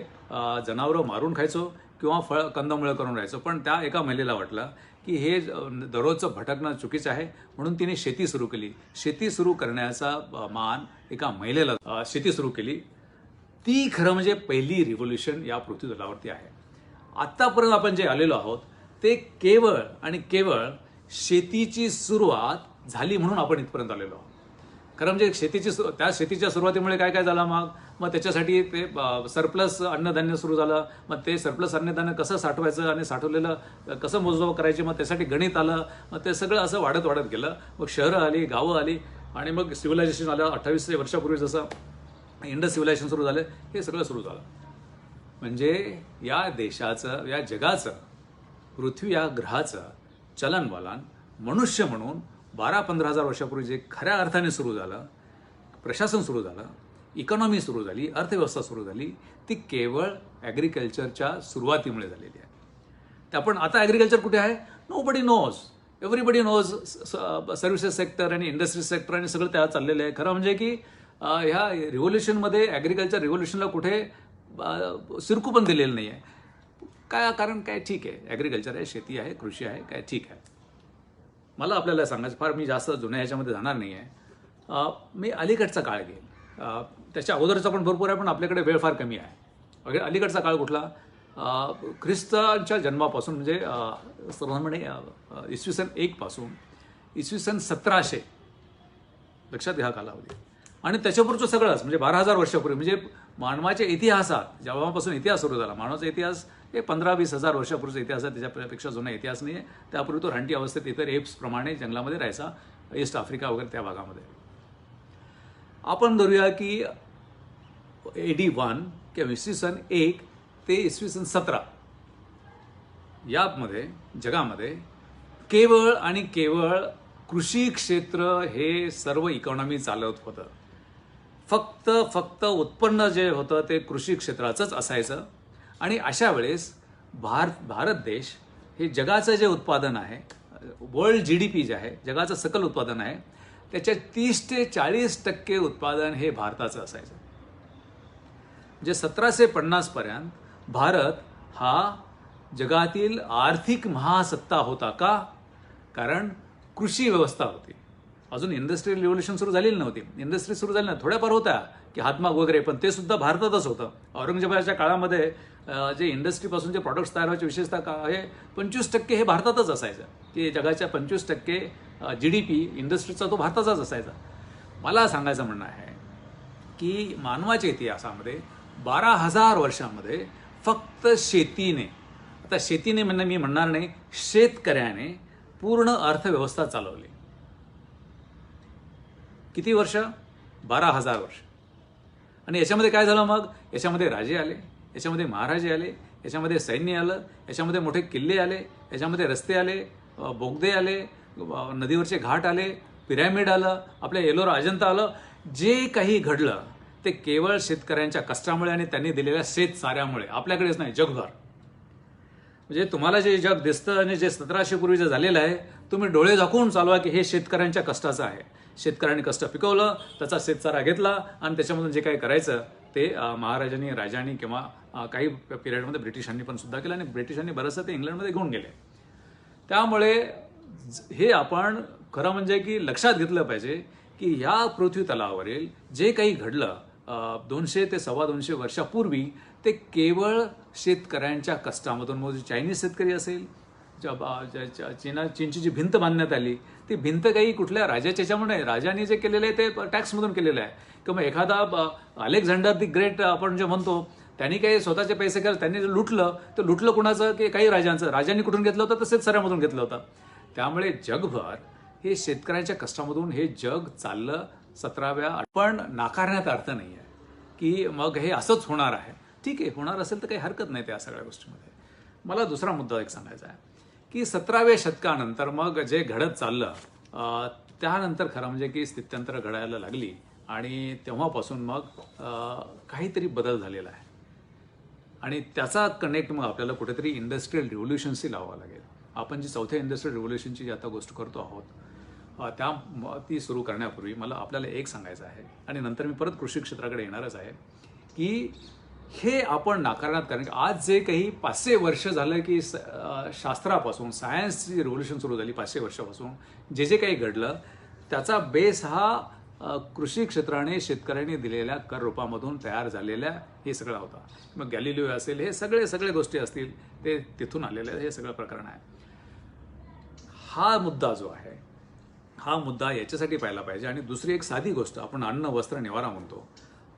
जनावरं मारून खायचो किंवा कंदमुळं करून राहायचो. पण त्या एका महिलेला वाटलं की हे दररोजचं भटकणं चुकीचं आहे, म्हणून तिने शेती सुरू केली. शेती सुरू करण्याचा मान एका महिलेला शेती सुरू केली. ती खरं म्हणजे पहिली रिव्होल्युशन या पृथ्वी तलावरती आहे. आत्तापर्यंत आपण जे आलेलो आहोत ते केवळ आणि केवळ शेतीची सुरुवात झाली म्हणून आपण इथपर्यंत आलेलो आहोत. खरं म्हणजे शेतीच्या सुरुवातीमुळे काय काय झालं मग त्याच्यासाठी ते सरप्लस अन्नधान्य सुरू झालं. मग ते सरप्लस अन्नधान्य कसं साठवायचं आणि साठवलेलं कसं मोजमाप करायचे, मग त्यासाठी गणित आलं. मग ते सगळं असं वाढत गेलं. मग शहरं आली, गावं आली आणि मग सिव्हिलायझेशन आलं. 2800 वर्षापूर्वी जसं इंडस सिव्हिलायझेशन सुरू झालं, हे सगळं सुरू झालं. म्हणजे या देशाचं, या जगाचं, पृथ्वी या ग्रहाचं चलनवलन मनुष्य म्हणून 12-15,000 वर्षापूर्वी जे खऱ्या अर्थाने सुरू झालं, प्रशासन सुरू झालं, इकॉनॉमी सुरू झाली, अर्थव्यवस्था सुरू झाली, ती केवळ ॲग्रिकल्चरच्या सुरुवातीमुळे झालेली आहे. तर आपण आता ॲग्रिकल्चर कुठे आहे? Nobody knows. Everybody knows. Services sector आणि इंडस्ट्री सेक्टर आणि सगळं त्या चाललेलं आहे. खरं म्हणजे की ह्या रिव्होल्युशनमध्ये ॲग्रिकल्चर रिव्होल्युशनला कुठे सिरकू पण दिलेलं नाही आहे. काय कारण काय? ठीक आहे, ॲग्रिकल्चर आहे, शेती आहे, कृषी आहे, काय ठीक आहे. मला आपल्याला सांगायचं, फार मी जास्त जुन्या ह्याच्यामध्ये जाणार नाही आहे. मी अलीकडचा काळ घेईन. त्याच्या अगोदरचा पण भरपूर आहे, पण आपल्याकडे वेळ फार कमी आहे. अलीकडचा काळ कुठला? ख्रिस्ताच्या जन्मापासून म्हणजे सर्वसाधारणपणे इसवी सन 1 पासून इसवी सन 1700 लक्षात घ्या कालावधी. आणि त्याच्यापूर्वीचं सगळंच म्हणजे 12,000 वर्षापूर्वी म्हणजे मानवाच्या इतिहासात जेव्हापासून इतिहास सुरू झाला, मानवाचा इतिहास हे 15-20 हजार वर्षापूर्वीचा इतिहास आहे. त्याच्यापेक्षा जुना इतिहास नाही आहे. त्यापूर्वी तो रानटी अवस्थेत इतर एप्सप्रमाणे जंगलामध्ये राहायचा, ईस्ट आफ्रिका वगैरे त्या भागामध्ये. आपण धरूया की AD 1 किंवा इसवी सन 1 ते इसवी सन 17 यामध्ये जगामध्ये केवळ आणि केवळ कृषी क्षेत्र हे सर्व इकॉनॉमी चालवत होतं. फक्त उत्पन्न जे होतं ते कृषी क्षेत्राचंच असायचं. आणि अशा वेळेस भारत देश हे जगाचं जे उत्पादन आहे, वर्ल्ड GDP जे आहे, जगाचं सकल उत्पादन आहे, त्याच्या 30 ते 40% उत्पादन हे भारताचं असायचं. जे 1750 पर्यंत भारत हा जगातील आर्थिक महासत्ता होता. का? कारण कृषी व्यवस्था होती. अजून इंडस्ट्रियल रिव्होल्यूशन सुरू झालेली नव्हती. इंडस्ट्री सुरू झाली नाही, थोड्याफार होत्या की हातमाग वगैरे, पण ते सुद्धा भारतातच होतं. औरंगजेबाच्या काळामध्ये जे इंडस्ट्रीपासून जे प्रॉडक्ट्स तयार व्हायचे विशेषतः हे 25% हे भारतातच असायचं, की जगाच्या 25% GDP इंडस्ट्रीचा तो भारताचाच असायचा. मला सांगायचं म्हणणं आहे की मानवाच्या इतिहासामध्ये 12,000 वर्षामध्ये फक्त शेतीने, आता शेतीने म्हणणं मी म्हणणार नाही, शेतकऱ्याने पूर्ण अर्थव्यवस्था चालवली. किती वर्ष? 12,000 वर्ष. आणि याच्यामध्ये काय झालं मग? याच्यामध्ये राजे आले, याच्यामध्ये महाराजे आले, याच्यामध्ये सैन्य आलं, याच्यामध्ये मोठे किल्ले आले, याच्यामध्ये रस्ते आले, बोगदे आले, नदीवरचे घाट आले, पिरॅमिड आलं, आपल्या एलोरा अजंता आलं. जे काही घडलं ते केवळ शेतकऱ्यांच्या कष्टामुळे आणि त्यांनी दिलेल्या शेतसाऱ्यामुळे. आपल्याकडेच नाही, जगभर. म्हणजे तुम्हाला जे जग दिसतं आणि जे 1700 पूर्वी जे झालेलं आहे, तुम्ही डोळे झाकून चालवा की हे शेतकऱ्यांच्या कष्टाचं आहे. शेतकऱ्यांनी कष्ट पिकवलं, त्याचा शेतसारा घेतला आणि त्याच्यामधून जे काही करायचं ते महाराजांनी, राजांनी किंवा काही पिरियडमध्ये ब्रिटिशांनी पण सुद्धा केलं. आणि ब्रिटिशांनी बरंचसं ते इंग्लंडमध्ये घेऊन गेले. त्यामुळे हे आपण खरं म्हणजे की लक्षात घेतलं पाहिजे की या पृथ्वी तलावरील जे काही घडलं 200 ते 250 वर्षापूर्वी ते केवळ शेतकऱ्यांच्या कष्टामधून. मग चायनीज शेतकरी असेल, चीनची जी भिंत बांधण्यात आली, ती भिंत काही कुठल्या राजाच्या ह्याच्यामुळे नाही, राजाने जे केलेलं आहे ते टॅक्समधून केलेलं आहे. किंवा एखादा अलेक्झांडर दी ग्रेट आपण जे म्हणतो, त्यांनी काही स्वतःचे पैसे केले, त्यांनी जे लुटलं, तर लुटलं कुणाचं? की काही राजांचं. राजांनी कुठून घेतलं होतं? तसेच सऱ्यामधून घेतलं होतं. त्यामुळे जगभर हे शेतकऱ्यांच्या कष्टामधून हे जग चाललं. 17व्या पण नाकारण्यात अर्थ नाही आहे की मग हे असंच होणार आहे. ठीक आहे, होणार असेल तर काही हरकत नाही त्या सगळ्या गोष्टीमध्ये. मला दुसरा मुद्दा एक सांगायचा आहे की 17व्या शतकानंतर मग जे घडत चाललं, त्यानंतर खरं म्हणजे की स्थित्यंतर घडायला लागली आणि तेव्हापासून मग काहीतरी बदल झालेला आहे. आणि त्याचा कनेक्ट मग आपल्याला कुठेतरी इंडस्ट्रियल रिव्होल्यूशनशी लावावा लागेल. आपण जी चौथ्या इंडस्ट्रियल रिव्होल्यूशनची जी आता गोष्ट करतो आहोत, ती सुरू करण्यापूर्वी मला आपल्याला एक सांगायचं आहे आणि नंतर मी परत कृषी क्षेत्राकडे येणारच आहे की हे आपण नाकारण्यात, कारण आज जे काही 500 वर्ष झालं की शास्त्रापासून सायन्सची रिव्होल्यूशन सुरू झाली 500 वर्षापासून, जे जे काही घडलं त्याचा बेस हा कृषी क्षेत्राने शेतकऱ्यांनी दिलेल्या कर रूपामधून तयार झालेल्या हे सगळा होता. मग गॅलिलिओ असेल, हे सगळे गोष्टी असतील, ते तिथून आलेले हे सगळं प्रकरण आहे. हा मुद्दा जो आहे, हा मुद्दा याच्यासाठी पाहिला पाहिजे. आणि दुसरी एक साधी गोष्ट, आपण अन्न वस्त्र निवारा म्हणतो.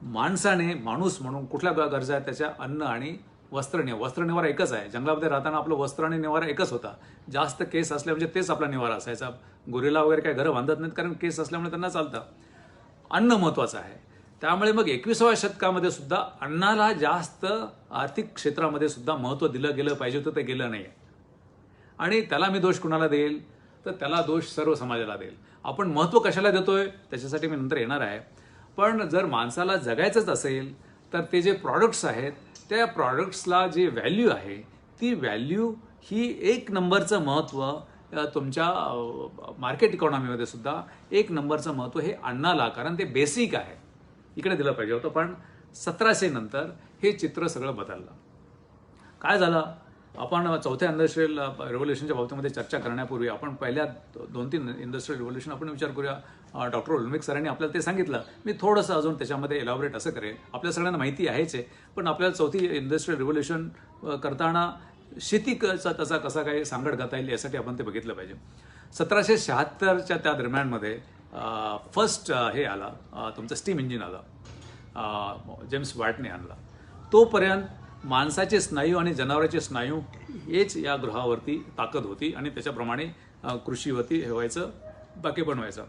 माणसाने, माणूस म्हणून कुठल्या गरजा आहेत त्याच्या? अन्न आणि वस्त्र निवारा एकच आहे. जंगलामध्ये राहताना आपलं वस्त्र आणि निवारा एकच होता. जास्त केस असल्या म्हणजे तेच आपला निवारा असायचा. गोरिला वगैरे काय घरं बांधत नाहीत कारण केस असल्यामुळे त्यांना चालतं. अन्न महत्वाचं आहे. त्यामुळे मग 21व्या शतकामध्ये सुद्धा अन्नाला जास्त आर्थिक क्षेत्रामध्ये सुद्धा महत्त्व दिलं गेलं पाहिजे होतं, ते गेलं नाही. आणि त्याला मी दोष कुणाला देईल? तर त्याला दोष सर्व समाजाला देईल. आपण महत्त्व कशाला देतोय त्याच्यासाठी मी नंतर येणार आहे. पण जर माणसाला जगायचंच असेल तर ते जे प्रॉडक्ट्स आहेत त्या प्रॉडक्ट्सला जे व्हॅल्यू आहे, ती व्हॅल्यू ही 1 नंबरचं महत्त्व तुमच्या मार्केट इकॉनॉमीमध्ये सुद्धा 1 नंबरचं महत्त्व हे अन्नाला, कारण ते बेसिक आहे, इकडे दिलं पाहिजे होतं. पण 1700 नंतर हे चित्र सगळं बदललं. काय झालं? आपण चौथ्या इंडस्ट्रियल रिव्होल्यूशनच्या बाबतीमध्ये चर्चा करण्यापूर्वी आपण पहिल्या 2-3 इंडस्ट्रियल रिव्होल्यूशन आपण विचार करूया. डॉक्टर ओल्मिक सरांनी आपल्याला ते सांगितलं. मी थोडंसं अजून त्याच्यामध्ये एलॅबोरेट असं करेन. आपल्या सगळ्यांना माहिती आहेच आहे, पण आपल्याला चौथी इंडस्ट्रियल रिव्होल्यूशन करताना शेतीचा त्याचा कसा काही सांगड घालता येईल यासाठी आपण ते बघितलं पाहिजे. 1776च्या त्या दरम्यानमध्ये फर्स्ट हे आला, तुमचं स्टीम इंजिन आलं, जेम्स वॅटने आणला. तोपर्यंत माणसाचे स्नायू आणि जनावरांचे स्नायू हेच या ग्रहावरती ताकद होती आणि त्याच्याप्रमाणे कृषीवरती हे व्हायचं, बाकी पण व्हायचं.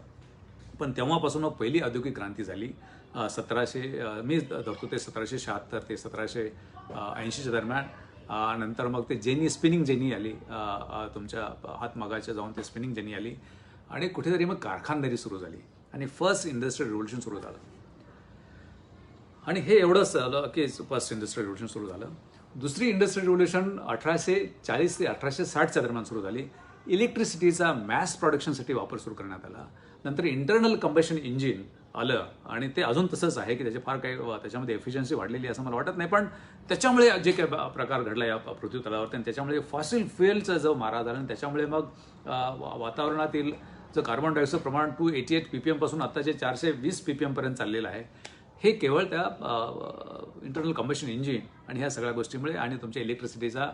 पण तेव्हापासून पहिली औद्योगिक क्रांती झाली. मी धरतो ते 1776 ते 1780च्या दरम्यान. नंतर मग ते स्पिनिंग जेनी आली, तुमच्या हातमागाच्या जाऊन ते स्पिनिंग जेनी आली आणि कुठेतरी मग कारखानदारी सुरू झाली आणि फर्स्ट इंडस्ट्रियल रिव्होल्यूशन सुरू झालं. आणि हे एवढंच झालं की फर्स्ट इंडस्ट्रियल रिव्होल्यूशन सुरू झालं. दुसरी इंडस्ट्रियल रिव्होल्यूशन 1840 ते 1860च्या दरम्यान सुरू झाली. इलेक्ट्रिसिटीचा मॅस प्रोडक्शनसाठी वापर सुरू करण्यात आला. नंतर इंटरनल कंबशन इंजिन आलं आणि ते अजून तसंच आहे की त्याचे फार काही त्याच्यामध्ये एफिशियन्सी वाढलेली असं मला वाटत नाही, पण त्याच्यामुळे जे काही प्रकार घडला या पृथ्वी तलावरती आणि त्याच्यामुळे फॉसिल फ्युएलचा जो मारा झाला आणि त्याच्यामुळे मग वातावरणातील जो कार्बन डायऑक्साईड प्रमाण 288 ppm पासून आत्ताचे 420 ppm पर्यंत चाललेलं आहे. हे केवळ त्या इंटरनल कंबशन इंजिन आणि ह्या सगळ्या गोष्टीमुळे आणि तुमच्या इलेक्ट्रिसिटीचा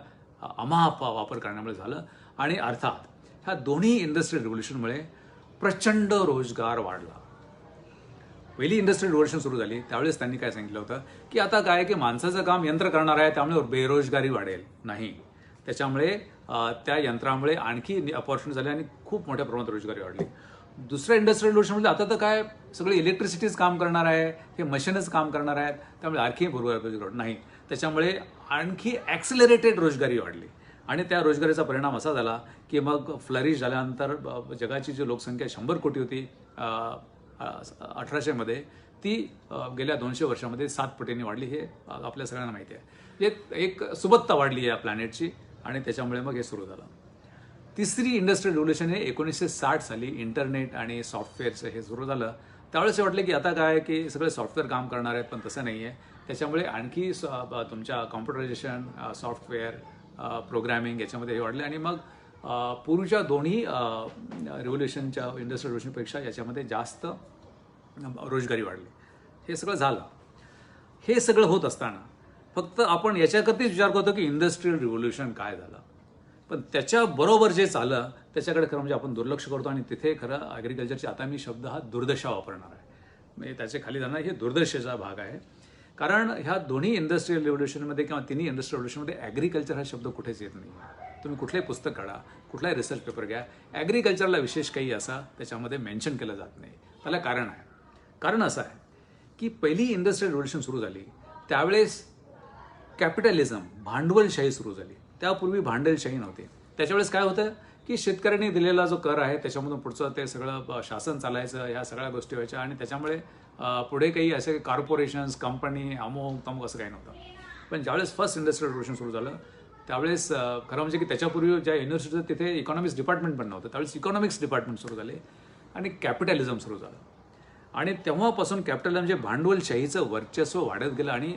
अमाप वापर करण्यामुळे झालं. आणि अर्थात ह्या दोन्ही इंडस्ट्रियल रिव्होल्यूशनमुळे प्रचंड रोजगार वाढला. पहिली इंडस्ट्रियल रिव्होल्यूशन सुरू झाली त्यावेळेस त्यांनी काय सांगितलं होतं की आता काय की माणसाचं काम यंत्र करणार आहे त्यामुळे बेरोजगारी वाढेल. नाही, त्याच्यामुळे त्या यंत्रामुळे आणखी अपॉर्च्युनिटी झाली आणि खूप मोठ्या प्रमाणात रोजगारी वाढली. दुसऱ्या इंडस्ट्रियल रिव्होल्यूशनमध्ये आता तर काय सगळे इलेक्ट्रिसिटीच काम करणार आहे, हे मशीनच काम करणार आहेत त्यामुळे आणखी रोजगार नाही, त्याच्यामुळे आणखी ॲक्सिलरेटेड रोजगारी वाढली. आणि त्या रोजगारीचा परिणाम असा झाला की मग फ्लरिश झाल्यानंतर जगाची जी लोकसंख्या 100 कोटी होती 1800 मध्ये, ती गेल्या 200 वर्षामध्ये 7 पटींनी वाढली. हे आपल्या सगळ्यांना माहिती आहे. एक सुबत्ता वाढली या प्लॅनेटची आणि त्याच्यामुळे मग हे सुरू झालं. तिसरी इंडस्ट्रियल रिव्होल्यूशन हे 1960 साली इंटरनेट आणि सॉफ्टवेअरचं हे सुरू झालं. त्यावेळेस वाटलं की आता काय की सगळे सॉफ्टवेअर काम करणार आहेत, पण तसं नाही आहे. त्याच्यामुळे आणखी तुमच्या कॉम्प्युटरायझेशन, सॉफ्टवेअर, प्रोग्रॅमिंग याच्यामध्ये हे वाढले आणि मग पूर्वीच्या दोन्ही रिव्होल्यूशनच्या इंडस्ट्रियल रिव्होल्यूशनपेक्षा याच्यामध्ये जास्त रोजगारी वाढली. हे सगळं झालं. हे सगळं होत असताना फक्त आपण याच्याकरतीच विचार करतो की इंडस्ट्रियल रिव्होल्यूशन काय झालं, पण त्याच्याबरोबर जे चाललं त्याच्याकडे खरं म्हणजे आपण दुर्लक्ष करतो आणि तिथे खरं ॲग्रिकल्चरचे आता मी शब्द हा दुर्दशा वापरणार आहे. म्हणजे त्याचे खाली जाणार हे दुर्दशेचा भाग आहे. कारण ह्या दोन्ही इंडस्ट्रियल रिव्होल्यूशनमध्ये किंवा तिन्ही इंडस्ट्रियल रिव्होल्यूशनमध्ये ॲग्रिकल्चर हा शब्द कुठेच येत नाही. तुम्ही कुठलंही पुस्तक काढा, कुठलाही रिसर्च पेपर घ्या, ॲग्रिकल्चरला विशेष काही असा त्याच्यामध्ये मेन्शन केलं जात नाही. त्याला कारण आहे. कारण असं आहे की पहिली इंडस्ट्रियल रिव्होल्यूशन सुरू झाली त्यावेळेस कॅपिटलिझम, भांडवलशाही सुरू झाली. त्यापूर्वी भांडवलशाही नव्हती. त्याच्यावेळेस काय होतं की शेतकऱ्यांनी दिलेला जो कर आहे त्याच्यामधून पुढचं ते सगळं शासन चालायचं, ह्या सगळ्या गोष्टी व्हायच्या आणि त्याच्यामुळे पुढे काही असे कॉर्पोरेशन्स, कंपनी, अमुक तमुक असं काही नव्हतं. पण ज्यावेळेस फर्स्ट इंडस्ट्रियल रिव्होल्यूशन सुरू झालं त्यावेळेस खरं म्हणजे की त्याच्यापूर्वी ज्या युनिव्हर्सिटी होत्या तिथे इकॉनॉमिक्स डिपार्टमेंट पण नव्हतं. त्यावेळेस इकॉनॉमिक्स डिपार्टमेंट सुरू झाले आणि कॅपिटलिझम सुरू झालं. आणि तेव्हापासून कॅपिटलिझम म्हणजे भांडवलशाहीचं वर्चस्व वाढत गेलं आणि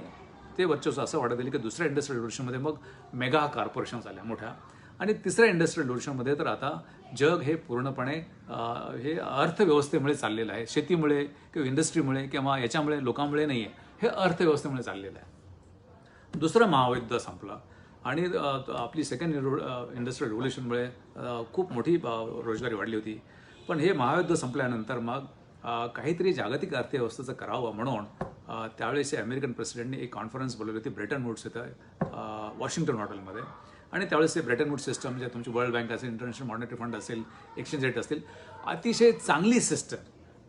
ते वर्चस्व असं वाढत गेलं की दुसऱ्या इंडस्ट्रियल रिव्होल्यूशनमध्ये मग मेगा कॉर्पोरेशन्स आल्या मोठ्या. आणि तिसऱ्या इंडस्ट्रियल रिव्होल्यूशनमध्ये तर आता जग हे पूर्णपणे हे अर्थव्यवस्थेमुळे चाललेलं आहे. शेतीमुळे किंवा इंडस्ट्रीमुळे किंवा याच्यामुळे लोकांमुळे नाही आहे, हे अर्थव्यवस्थेमुळे चाललेलं आहे. दुसरं महायुद्ध संपलं आणि आपली सेकंड इंडस्ट्रियल रिव्होल्यूशनमुळे खूप मोठी रोजगारी वाढली होती. पण हे महायुद्ध संपल्यानंतर मग काहीतरी जागतिक अर्थव्यवस्थेचं करावं म्हणून त्यावेळेस अमेरिकन प्रेसिडेंटने एक कॉन्फरन्स बोलवली होती ब्रेटन वूड्स इथं वॉशिंग्टन हॉटेलमध्ये. आणि त्यावेळेस ते ब्रेटन वूड्स सिस्टम म्हणजे तुमची वर्ल्ड बँक असेल, इंटरनॅशनल मॉनिटरी फंड असेल, एक्सचेंज रेट असतील, अतिशय चांगली सिस्टम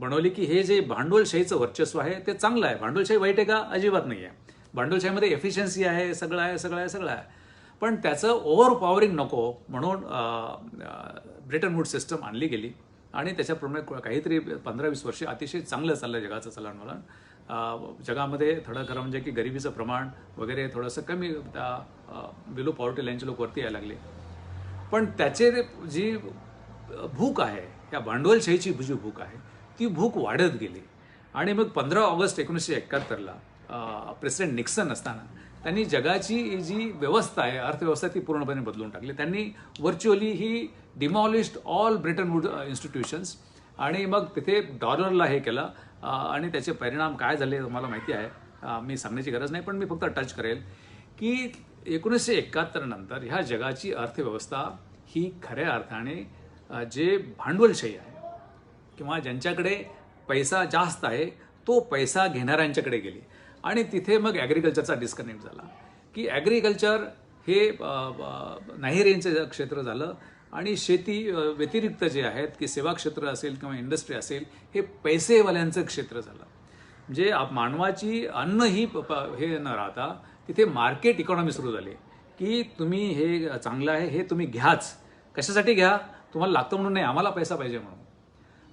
बनवली की हे जे भांडवलशाहीचं वर्चस्व आहे ते चांगलं आहे. भांडवलशाही वाईट आहे का? अजिबात नाही आहे. भांडवलशाहीमध्ये एफिशियन्सी आहे, सगळं आहे. पण त्याचं ओव्हर पॉवरिंग नको म्हणून ब्रेटन वूड्स सिस्टम आणली गेली आणि त्याच्याप्रमाणे काहीतरी 15-20 वर्षे अतिशय चांगलं चाललं जगाचं चलनवलन. जगामध्ये थोडं खरं म्हणजे की गरिबीचं प्रमाण वगैरे थोडंसं कमी, बिलो पॉवर्टी लाईनचे लोक वरती यायला लागले. पण त्याचे जी भूक आहे, या भांडवलशाहीची जी भूक आहे ती भूक वाढत गेली. आणि मग 15 ऑगस्ट 1971ला प्रेसिडेंट निक्सन असताना त्यांनी जगाची जी व्यवस्था आहे, अर्थव्यवस्था, ती पूर्णपणे बदलून टाकली. त्यांनी व्हर्च्युअली ही डिमॉलिश्ड ऑल ब्रेटन वूड इन्स्टिट्यूशन्स आणि मग तिथे डॉलरला हे केलं. आणि त्याचे परिणाम काय झाले तुम्हाला माहिती आहे, मी सांगण्याची गरज नाही, पण मी फक्त टच करेल की 1971 नंतर ह्या जगाची अर्थव्यवस्था ही खऱ्या अर्थाने जे भांडवलशाही आहे किंवा ज्यांच्याकडे पैसा जास्त आहे तो पैसा घेणाऱ्यांच्याकडे गेली. आणि तिथे मग ॲग्रिकल्चरचा डिस्कनेक्ट झाला की ॲग्रिकल्चर हे नाहिरेंचं क्षेत्र झालं आणि शेती व्यतिरिक्त जे आहेत की सेवा क्षेत्र असेल किंवा इंडस्ट्री असेल हे पैसेवाल्यांचं क्षेत्र झालं. म्हणजे मानवाची अन्न ही हे न राहता तिथे मार्केट इकॉनॉमी सुरू झाली की तुम्ही हे चांगलं आहे हे तुम्ही घ्याच. कशासाठी घ्या? तुम्हाला लागतं म्हणून नाही, आम्हाला पैसा पाहिजे म्हणून.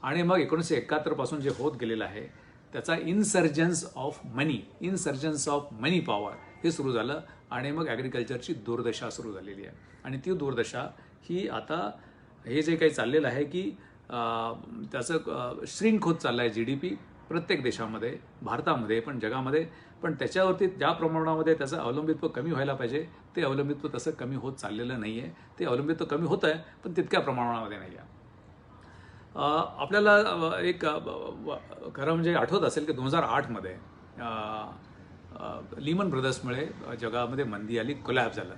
आणि मग 1971 पासून जे होत गेलेलं आहे त्याचा इन्सर्जन्स ऑफ मनी पॉवर हे सुरू झालं आणि मग ॲग्रिकल्चरची दुर्दशा सुरू झालेली आहे. आणि ती दुर्दशा ही आता हे जे काही चाललेलं आहे की त्याचं श्रिंक होत चाललं आहे GDP प्रत्येक देशामध्ये, भारतामध्ये पण जगामध्ये. पण त्याच्यावरती ज्या प्रमाणामध्ये त्याचं अवलंबित्व कमी व्हायला पाहिजे ते अवलंबित्व तसं कमी होत चाललेलं नाही आहे. ते अवलंबित्व कमी होतं आहे पण तितक्या प्रमाणामध्ये नाही आहे. आपल्याला एक खरं म्हणजे आठवत असेल की 2008मध्ये लिमन ब्रदर्समुळे जगामध्ये मंदी आली, कोलॅप्स झालं.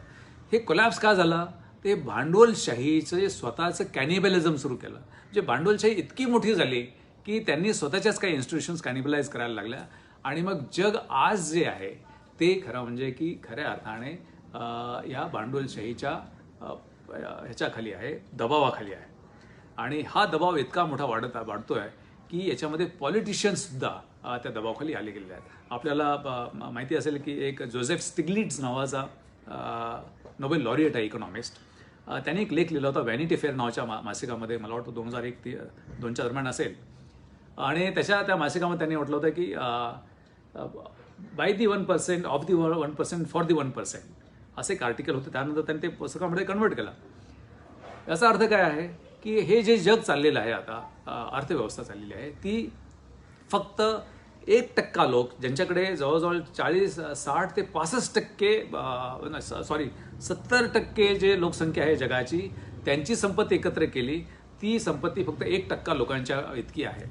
हे कोलॅप्स का झालं? ते भांडवलशाहीचं स्वतःचं कॅनिबलिझम सुरू केलं. म्हणजे भांडवलशाही इतकी मोठी झाली की त्यांनी स्वतःच्याच काही इन्स्टिट्यूशन्स कॅनिबलाइज करायला लागल्या. आणि मग जग आज जे आहे ते खरं म्हणजे की खऱ्या अर्थाने या भांडवलशाहीच्या ह्याच्याखाली आहे, दबावाखाली आहे. आणि हा दबाव इतका मोठा वाढतोय की याच्यामध्ये पॉलिटिशियन्ससुद्धा त्या दबावाखाली आले गेलेले आहेत. आपल्याला माहिती असेल की एक जोसेफ स्टिग्लिट्झ नावाचा नोबेल लॉरिएट आहे, इकॉनॉमिस्ट. त्यांनी एक लेख लिहिला होता व्हॅनिटी फेअर नावाच्या मासिकामध्ये, मला वाटतं 2001-2च्या दरम्यान असेल. आणि त्या मासिकामध्ये त्यांनी म्हटलं होतं की by the 1% of the 1% for the 1%, असं एक आर्टिकल होतं. त्यानंतर त्यांनी ते पुस्तकामध्ये कन्वर्ट केलं. याचा अर्थ काय आहे की हे जे जग चाललेलं आहे आता, अर्थव्यवस्था चाललेली आहे ती फक्त 1% लोक, ज्यांच्याकडे जवळजवळ 60 ते 70% जे लोकसंख्या आहे जगाची, त्यांची संपत्ती एकत्र केली, ती संपत्ती फक्त 1% लोकांच्या इतकी आहे.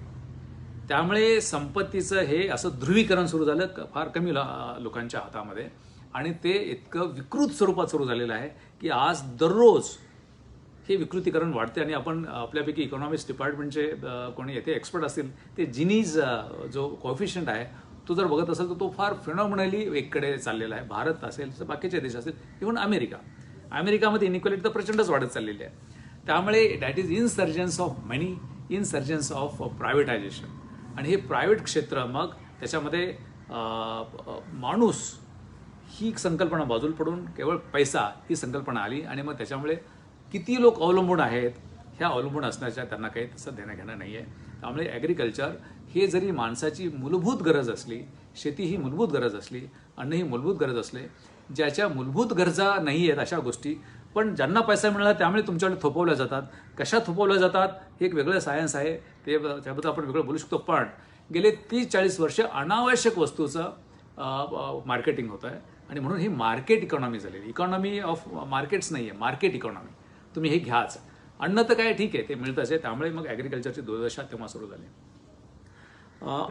त्यामुळे संपत्तीचं हे असं ध्रुवीकरण सुरू झालं फार कमी लोकांच्या हातामध्ये. आणि ते इतकं विकृत स्वरूपात सुरू झालेलं आहे की आज दररोज हे विकृतीकरण वाढते. आणि आपण आपल्यापैकी इकॉनॉमिक्स डिपार्टमेंटचे कोणी येथे एक्सपर्ट असतील ते जिनीज जो कोएफिशियंट आहे तो जर बघत असेल तर तो फार फिनॉमिनली एककडे चाललेला आहे. भारत असेल तर बाकीचे देश असेल, इव्हन अमेरिकामध्ये इनइक्वॅलिटी तर प्रचंडच वाढत चाललेली आहे. त्यामुळे that is insurgence of money, insurgence of privatisation. आणि हे प्रायव्हेट क्षेत्र मग त्याच्यामध्ये माणूस ही संकल्पना बाजूला पडून केवळ पैसा ही संकल्पना आली. आणि मग त्याच्यामुळे किती लोक अवलंबून आहेत ह्या अवलंबून असण्याच्या त्यांना काही तसं देणं घेणं नाही आहे. त्यामुळे ॲग्रिकल्चर हे जरी माणसाची मूलभूत गरज असली, शेती ही मूलभूत गरज असली, अन्न ही मूलभूत गरज असले, ज्याच्या मूलभूत गरजा नाही आहेत अशा गोष्टी पण ज्यांना पैसा मिळाला त्यामुळे तुमच्याकडे थोपवल्या जातात. कशा थोपवल्या जातात हे एक वेगळं सायन्स आहे, ते त्याबद्दल आपण वेगळं बोलू शकतो. पण गेले 30-40 वर्ष अनावश्यक वस्तूचं मार्केटिंग होतं आहे. आणि म्हणून ही मार्केट इकॉनॉमी झालेली. इकॉनॉमी ऑफ मार्केट्स नाही आहे, मार्केट इकॉनॉमी. तुम्ही हे घ्याच. अन्न तर काय ठीक आहे, ते मिळतच आहे. त्यामुळे मग ॲग्रिकल्चरची दुर्दशा तेव्हा सुरू झाली.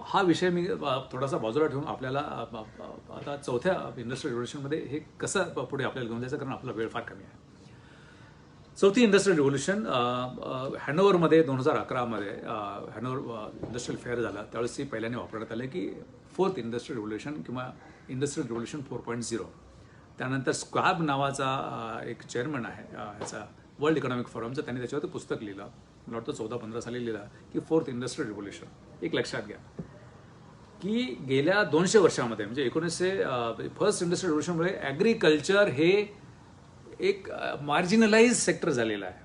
हा विषय मी थोडासा बाजूला ठेवून आपल्याला आता चौथ्या इंडस्ट्रियल रिव्होल्युशनमध्ये हे कसं पुढे आपल्याला घेऊन जायचं, कारण आपला वेळ फार कमी आहे. चौथी इंडस्ट्रियल रिव्होल्युशन हॅनोवरमध्ये 2011मध्ये हॅनोवर इंडस्ट्रियल फेअर झाला. त्यावेळेस ती पहिल्याने वापरण्यात आलं की फोर्थ इंडस्ट्रियल रिव्होल्युशन किंवा इंडस्ट्रियल रिव्होल्युशन 4.0. त्यानंतर स्क्वॅब नावाचा एक चेअरमन आहे ह्याचा वर्ल्ड इकॉनॉमिक फोरमचा, त्यांनी त्याच्यावरती पुस्तक लिहिलं, मला वाटतं 14-15 साली लिहिलं की फोर्थ इंडस्ट्रियल रिव्होल्युशन. एक लक्षात घ्या की गेल्या 200 वर्षामध्ये म्हणजे फर्स्ट इंडस्ट्रियल रिव्होल्युशनमुळे ॲग्रिकल्चर हे एक मार्जिनलाइज सेक्टर झालेला आहे.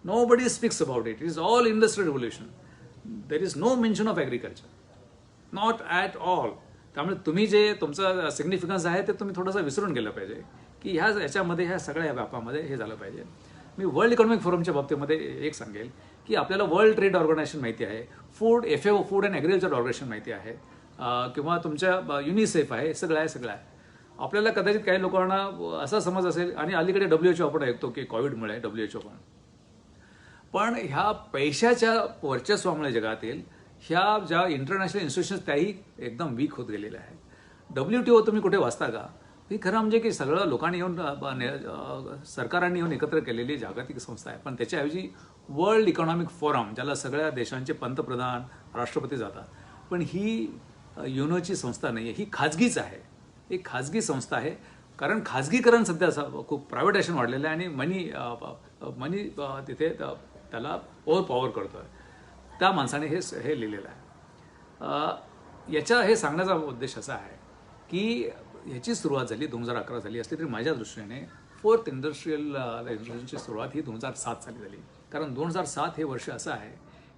Nobody speaks about it. Is all industrial revolution. There is no mention of agriculture, not at all. त्यामुळे तुम्ही जे तुमचं सिग्निफिकन्स आहे ते तुम्ही थोडंसं विसरून गेलं पाहिजे की याच्यामध्ये ह्या सगळ्या व्यापामध्ये हे झालं पाहिजे. मी वर्ल्ड इकॉनॉमिक फोरमच्या बाबतीमध्ये एक सांगेल की आपल्याला वर्ल्ड ट्रेड ऑर्गनायझेशन माहिती आहे, FAO food and agriculture organisation माहिती आहे, किंवा तुमच्या युनिसेफ आहे, सगळं आहे. आपल्याला कदाचित काही लोकांना असा समज असेल, आणि अलीकडे WHO आपण ऐकतो की कोविडमुळे WHO पण ह्या पैशाच्या वर्चस्वामुळे जगातील ह्या ज्या इंटरनॅशनल इन्स्टिट्यूशन्स त्याही एकदम वीक होत गेलेल्या आहेत. WTO तुम्ही कुठे वाचता का? ही खरं म्हणजे की सगळं लोकांनी येऊन सरकारांनी येऊन एकत्र केलेली जागतिक संस्था आहे. पण त्याच्याऐवजी वर्ल्ड इकॉनॉमिक फोरम, ज्याला सगळ्या देशांचे पंतप्रधान, राष्ट्रपती जातात, पण ही युनोची संस्था नाही आहे, ही खाजगीच आहे. एक खाजगी संस्था आहे. कारण खाजगीकरण सध्या खूप प्रायव्हेटायझेशन वाढलेलं आहे आणि मनी तिथे त्याला ओव्हर पॉवर करतो आहे. त्या माणसाने हे लिहिलेलं आहे. याच्या हे सांगण्याचा उद्देश असा आहे की ह्याची सुरुवात झाली 2011 झाली असली तरी माझ्या दृष्टीने फोर्थ इंडस्ट्रियल रेव्होल्यूशनची सुरुवात ही 2007 साली झाली. कारण 2007 हे वर्ष असं आहे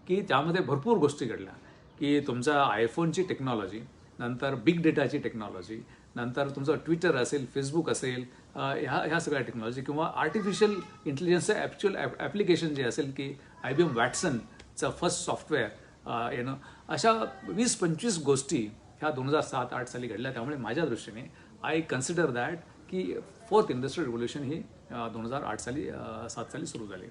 की त्यामध्ये भरपूर गोष्टी घडल्या की तुमचा आयफोनची टेक्नॉलॉजी, नंतर बिग डेटाची टेक्नॉलॉजी, नंतर तुमचं ट्विटर असेल, फेसबुक असेल, ह्या सगळ्या टेक्नॉलॉजी किंवा आर्टिफिशियल इंटेलिजन्सचं ॲक्च्युअल ॲप्लिकेशन जे असेल की IBM वॅटसनचं फर्स्ट सॉफ्टवेअर येणं, अशा 20-25 गोष्टी ह्या 2007-8 साली घडल्या. त्यामुळे माझ्या दृष्टीने आय कन्सिडर दॅट की फोर्थ इंडस्ट्रियल रिव्होल्यूशन ही 2008 साली 7 साली सुरू झाली.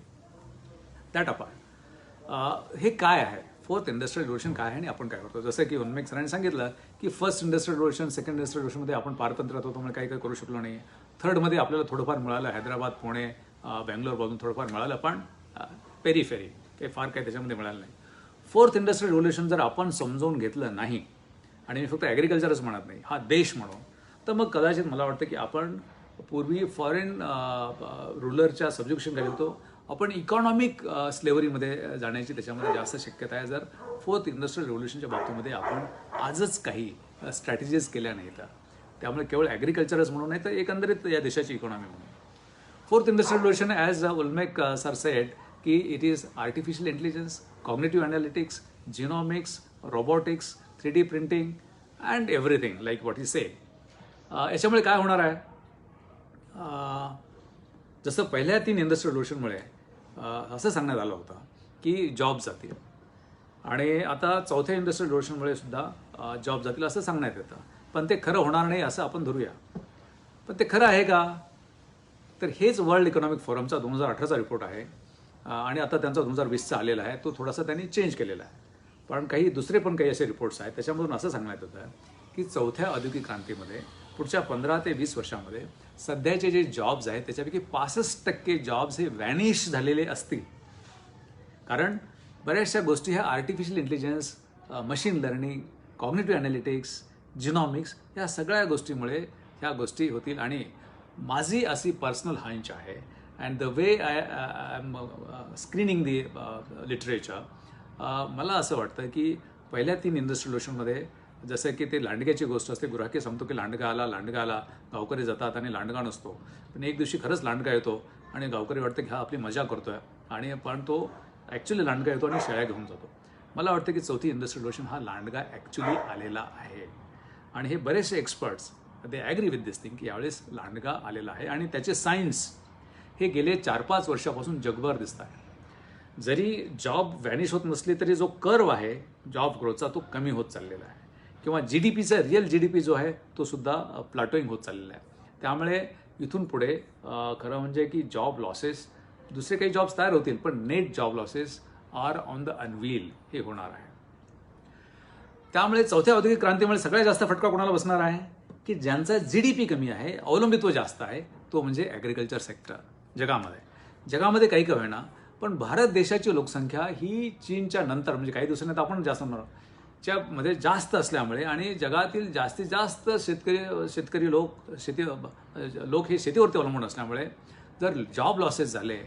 दॅट अपार्ट हे काय आहे, फोर्थ इंडस्ट्रियल रिव्होल्यूशन काय आहे आणि आपण काय करतो. जसं की उन्मेष सरांनी सांगितलं की first industrial revolution, second industrial रिव्होल्यूशनमध्ये आपण पारतंत्र्यात होतो, त्यामुळे काही करू शकलो नाही. थर्डमध्ये आपल्याला थोडंफार मिळालं, हैदराबाद, पुणे, बेंगलोरमधून थोडंफार मिळालं, पण पेरिफेरी काही फार काही त्याच्यामध्ये मिळालं नाही. फोर्थ इंडस्ट्रियल रिव्होल्यूशन जर आपण समजावून घेतलं नाही, आणि मी फक्त ॲग्रिकल्चरच म्हणत नाही, हा देश म्हणून, तर मग कदाचित मला वाटतं की आपण पूर्वी फॉरेन रुलरच्या सब्ज्युक्शन होतो, आपण इकॉनॉमिक स्लेव्हरीमध्ये जाण्याची त्याच्यामध्ये जास्त शक्यता आहे जर फोर्थ इंडस्ट्रियल रिव्होल्यूशनच्या बाबतीमध्ये आपण आजच काही स्ट्रॅटेजीज केल्या नाही तर. त्यामुळे केवळ ॲग्रिकल्चरच म्हणून नाही तर एकंदरीत या देशाची इकॉनॉमी म्हणून. फोर्थ इंडस्ट्रियल रिव्होल्यूशन ॲज उल्मेक सर सेड की it is artificial intelligence, cognitive analytics, genomics, robotics, 3D printing and everything like what he say. याच्यामुळे काय होणार आहे, जसं पहिल्या 3 इंडस्ट्रियल रिव्होल्यूशनमुळे असं सांगण्यात आलं होतं की जॉब जातील, आणि आता चौथ्या इंडस्ट्रियल रिव्होल्यूशनमुळे सुद्धा जॉब जातील असं सांगण्यात येतं. पण ते खरं होणार नाही असं आपण धरूया. पण ते खरं आहे का, तर हेच वर्ल्ड इकॉनॉमिक फोरमचा 2018चा रिपोर्ट आहे, आणि आता त्यांचा 2020चा आलेला आहे, तो थोडासा त्यांनी चेंज केलेला आहे. पण काही दुसरे पण काही असे रिपोर्ट्स आहेत त्याच्यामधून असं सांगण्यात येतं की चौथ्या औद्योगिक क्रांतीमध्ये पुढच्या 15 ते 20 वर्षामध्ये सध्याचे जे जॉब्स आहेत त्याच्यापैकी 65% जॉब्स हे व्हॅनिश झालेले असतील. कारण बऱ्याचशा गोष्टी ह्या artificial intelligence, machine learning, cognitive analytics, genomics या सगळ्या गोष्टीमुळे ह्या गोष्टी होतील. आणि माझी अशी पर्सनल हंच आहे, and the way I am screening the literature, मला असं वाटतं की पहिल्या 3 इंडस्ट्रियल रिव्होल्यूशनमध्ये जसं की ते लांडग्याची गोष्ट असते, गुराखी सांगतो की लांडगा आला, गावकरी जातात आणि लांडगा नसतो. पण एक दिवशी खरंच लांडगा येतो आणि गावकरी वाटतं की हा आपली मजा करतोय, आणि पण तो ॲक्च्युली लांडगा येतो आणि शेळ्या घेऊन जातो. मला वाटतं की चौथी इंडस्ट्रियल रिव्होल्यूशन हा लांडगा ॲक्च्युली आलेला आहे, आणि हे बरेचसे experts they agree with this thing की यावेळेस लांडगा आलेला आहे, आणि त्याचे सायन्स हे गेले 4-5 वर्षापासून जगभर दिसत आहे. जरी जॉब व्हॅनिश होत नसली तरी जो कर्व आहे जॉब ग्रोथचा तो कमी होत चाललेला आहे, किंवा GDPचा रिअल GDP जो आहे तो सुद्धा प्लॅटोईंग होत चाललेला आहे. त्यामुळे इथून पुढे खरं म्हणजे की जॉब लॉसेस, दुसरे काही जॉब्स तयार होतील पण net job losses are on the anvil हे होणार आहे. त्यामुळे चौथ्या औद्योगिक क्रांतीमुळे सगळ्यात जास्त फटका कोणाला बसणार आहे की ज्यांचा GDP कमी आहे, अवलंबित्व जास्त आहे, तो म्हणजे ॲग्रिकल्चर सेक्टर. जगामध्ये काही का होईना, पण भारत देशाची लोकसंख्या ही चीनच्या नंतर म्हणजे काही दिवसांनी आपण जास्त च्या मध्ये जास्त असल्यामुळे, आणि जगातील जास्तीत जास्त शेतकरी लोक हे शेतीवरती अवलंबून असल्यामुळे जर जॉब लॉसेस झाले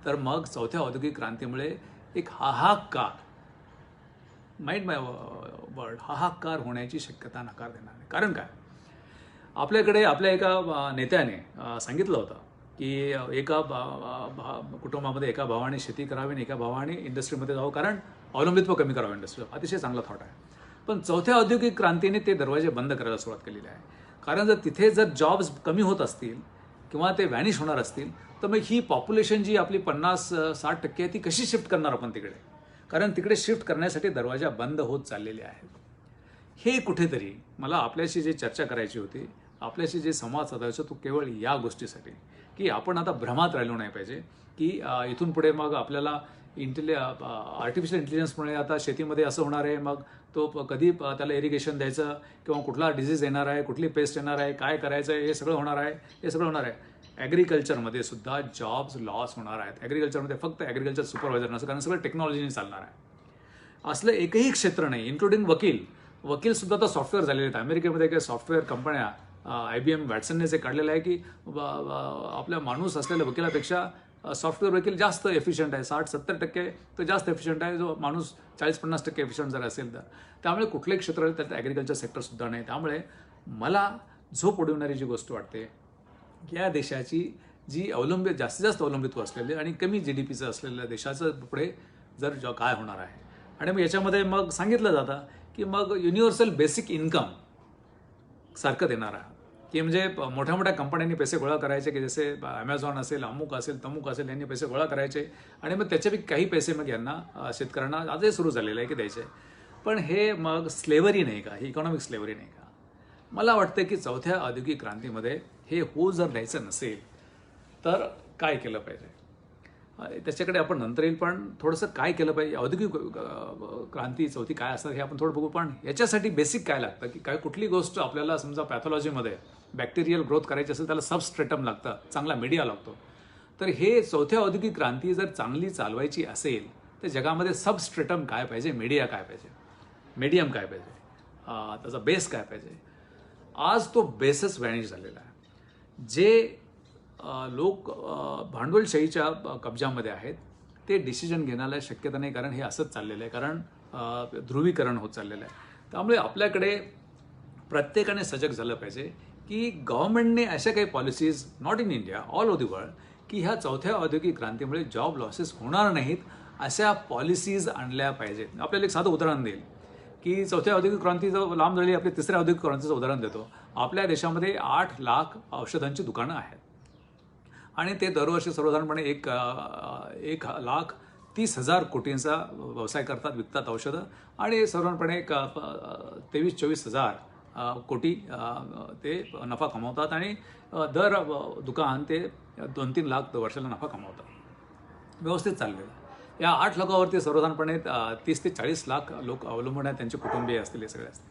तर मग चौथ्या औद्योगिक क्रांतीमुळे एक हाहाकार, माइंड माय वर्ड, हाहाकार होण्याची शक्यता नकार देणार नाही. कारण काय, आपल्याकडे आपल्या एका नेत्याने सांगितलं होतं की एका कुटुंबामध्ये एका भावाने शेती करावी आणि एका भावाने इंडस्ट्रीमध्ये जावं, कारण अवलंबित्व कमी करावं इंडस्ट्री. अतिशय चांगला थॉट आहे. पण चौथ्या औद्योगिक क्रांतीने ते दरवाजे बंद करायला सुरुवात केलेली आहे. कारण जर तिथे जर जॉब्स कमी होत असतील किंवा ते व्हॅनिश होणार असतील तर मग ही पॉप्युलेशन जी आपली 50-60% आहे ती कशी शिफ्ट करणार आपण तिकडे, कारण तिकडे शिफ्ट करण्यासाठी दरवाजा बंद होत चाललेले आहेत. हे कुठेतरी मला आपल्याशी जे चर्चा करायची होती, आपल्याशी जे संवाद साधायचा तो केवळ या गोष्टीसाठी की आपण आता भ्रमात राहिलो नाही पाहिजे की इथून पुढे मग आपल्याला आर्टिफिशियल इंटेलिजन्समुळे आता शेतीमध्ये असं होणार आहे, मग तो कधी त्याला इरिगेशन द्यायचं किंवा कुठला डिझीज येणार आहे, कुठली पेस्ट येणार आहे, काय करायचं आहे, हे सगळं होणार आहे. ॲग्रिकल्चरमध्ये सुद्धा जॉब्स लॉस होणार आहेत. ॲग्रिकल्चरमध्ये फक्त ॲग्रिकल्चर सुपरवायझर नसतं, कारण सगळं टेक्नॉलॉजीने चालणार आहे. असलं एकही क्षेत्र नाही, इन्क्लुडिंग वकील सुद्धा आता सॉफ्टवेअर झालेले आहेत. अमेरिकेमध्ये काही सॉफ्टवेअर कंपन्या IBM वॅटसनने जे काढलेलं आहे की आपल्या माणूस असलेल्या वकिलापेक्षा सॉफ्टवेअर देखील जास्त एफिशियंट आहे, 60-70% तो जास्त एफिशियंट आहे, जो माणूस 40-50% एफिशियंट जर असेल तर. त्यामुळे कुठलंही क्षेत्र त्यात ॲग्रिकल्चर सेक्टरसुद्धा नाही. त्यामुळे मला झोप उडवणारी जी गोष्ट वाटते, या देशाची जी जास्तीत जास्त अवलंबित्व असलेले आणि कमी GDPचं असलेल्या देशाचं पुढे जर काय होणार आहे. आणि मग याच्यामध्ये मग सांगितलं जातं की मग युनिव्हर्सल बेसिक इन्कम सारखं देणार आहे, की म्हणजे मोठ्या मोठ्या कंपन्यांनी पैसे गोळा करायचे, की जसे ॲमेझॉन असेल, अमुक असेल, तमुक असेल, यांनी पैसे गोळा करायचे आणि मग त्याच्यापैकी काही पैसे मग यांना शेतकऱ्यांना आजही सुरू झालेलं आहे की द्यायचे. पण हे मग स्लेव्हरी नाही का, ही इकॉनॉमिक स्लेव्हरी नाही का? मला वाटतं की चौथ्या औद्योगिक क्रांतीमध्ये हे जर द्यायचं नसेल तर काय केलं पाहिजे, त्याच्याकडे आपण नंतर येईल. पण थोडंसं काय केलं पाहिजे, औद्योगिक क्रांती चौथी काय असणार हे आपण थोडं बघू. पण याच्यासाठी बेसिक काय लागतं, की काय कुठली गोष्ट आपल्याला समजा पॅथॉलॉजीमध्ये बॅक्टेरियल ग्रोथ करायची असेल, त्याला सबस्ट्रेटम लागतं, चांगला मीडिया लागतो. तर हे चौथ्या औद्योगिक क्रांती जर चांगली चालवायची असेल तर जगामध्ये सबस्ट्रेटम काय पाहिजे, मीडिया काय पाहिजे, मीडियम काय पाहिजे, त्याचा बेस काय पाहिजे. आज तो बेसच व्हॅनिश झालेला आहे. जे लोक भांडवलशाहीच्या कब्जामध्ये आहेत ते डिसिजन घेण्याला शक्यता नाही, कारण हे असंच चाललेलं आहे, कारण ध्रुवीकरण होत चाललेलं आहे. त्यामुळे आपल्याकडे प्रत्येकाने सजग झालं पाहिजे की गव्हर्नमेंटने अशा काही policies, not in India, all over the world, की ह्या चौथ्या औद्योगिक क्रांतीमुळे जॉब लॉसेस होणार नाहीत अशा पॉलिसीज आणल्या पाहिजेत. आपल्याला एक साधं उदाहरण देईल की चौथ्या औद्योगिक क्रांतीचं लांब झाली, आपली तिसऱ्या औद्योगिक क्रांतीचं उदाहरण देतो. आपल्या देशामध्ये 8 लाख औषधांची दुकानं आहेत आणि ते दरवर्षी सर्वसाधारणपणे 1,30,000 कोटींचा व्यवसाय करतात, विकतात औषधं, आणि सर्वसाधारणपणे 23-24,000 कोटी ते नफा कमावतात आणि दर दुकान ते 2-3 लाख वर्षाला नफा कमावतात. व्यवस्थित चाललेलं. या 8 लाखावरती सर्वसाधारणपणे 30 ते 40 लाख लोक अवलंबून आहेत, त्यांचे कुटुंबीय असतील, हे सगळे असतील.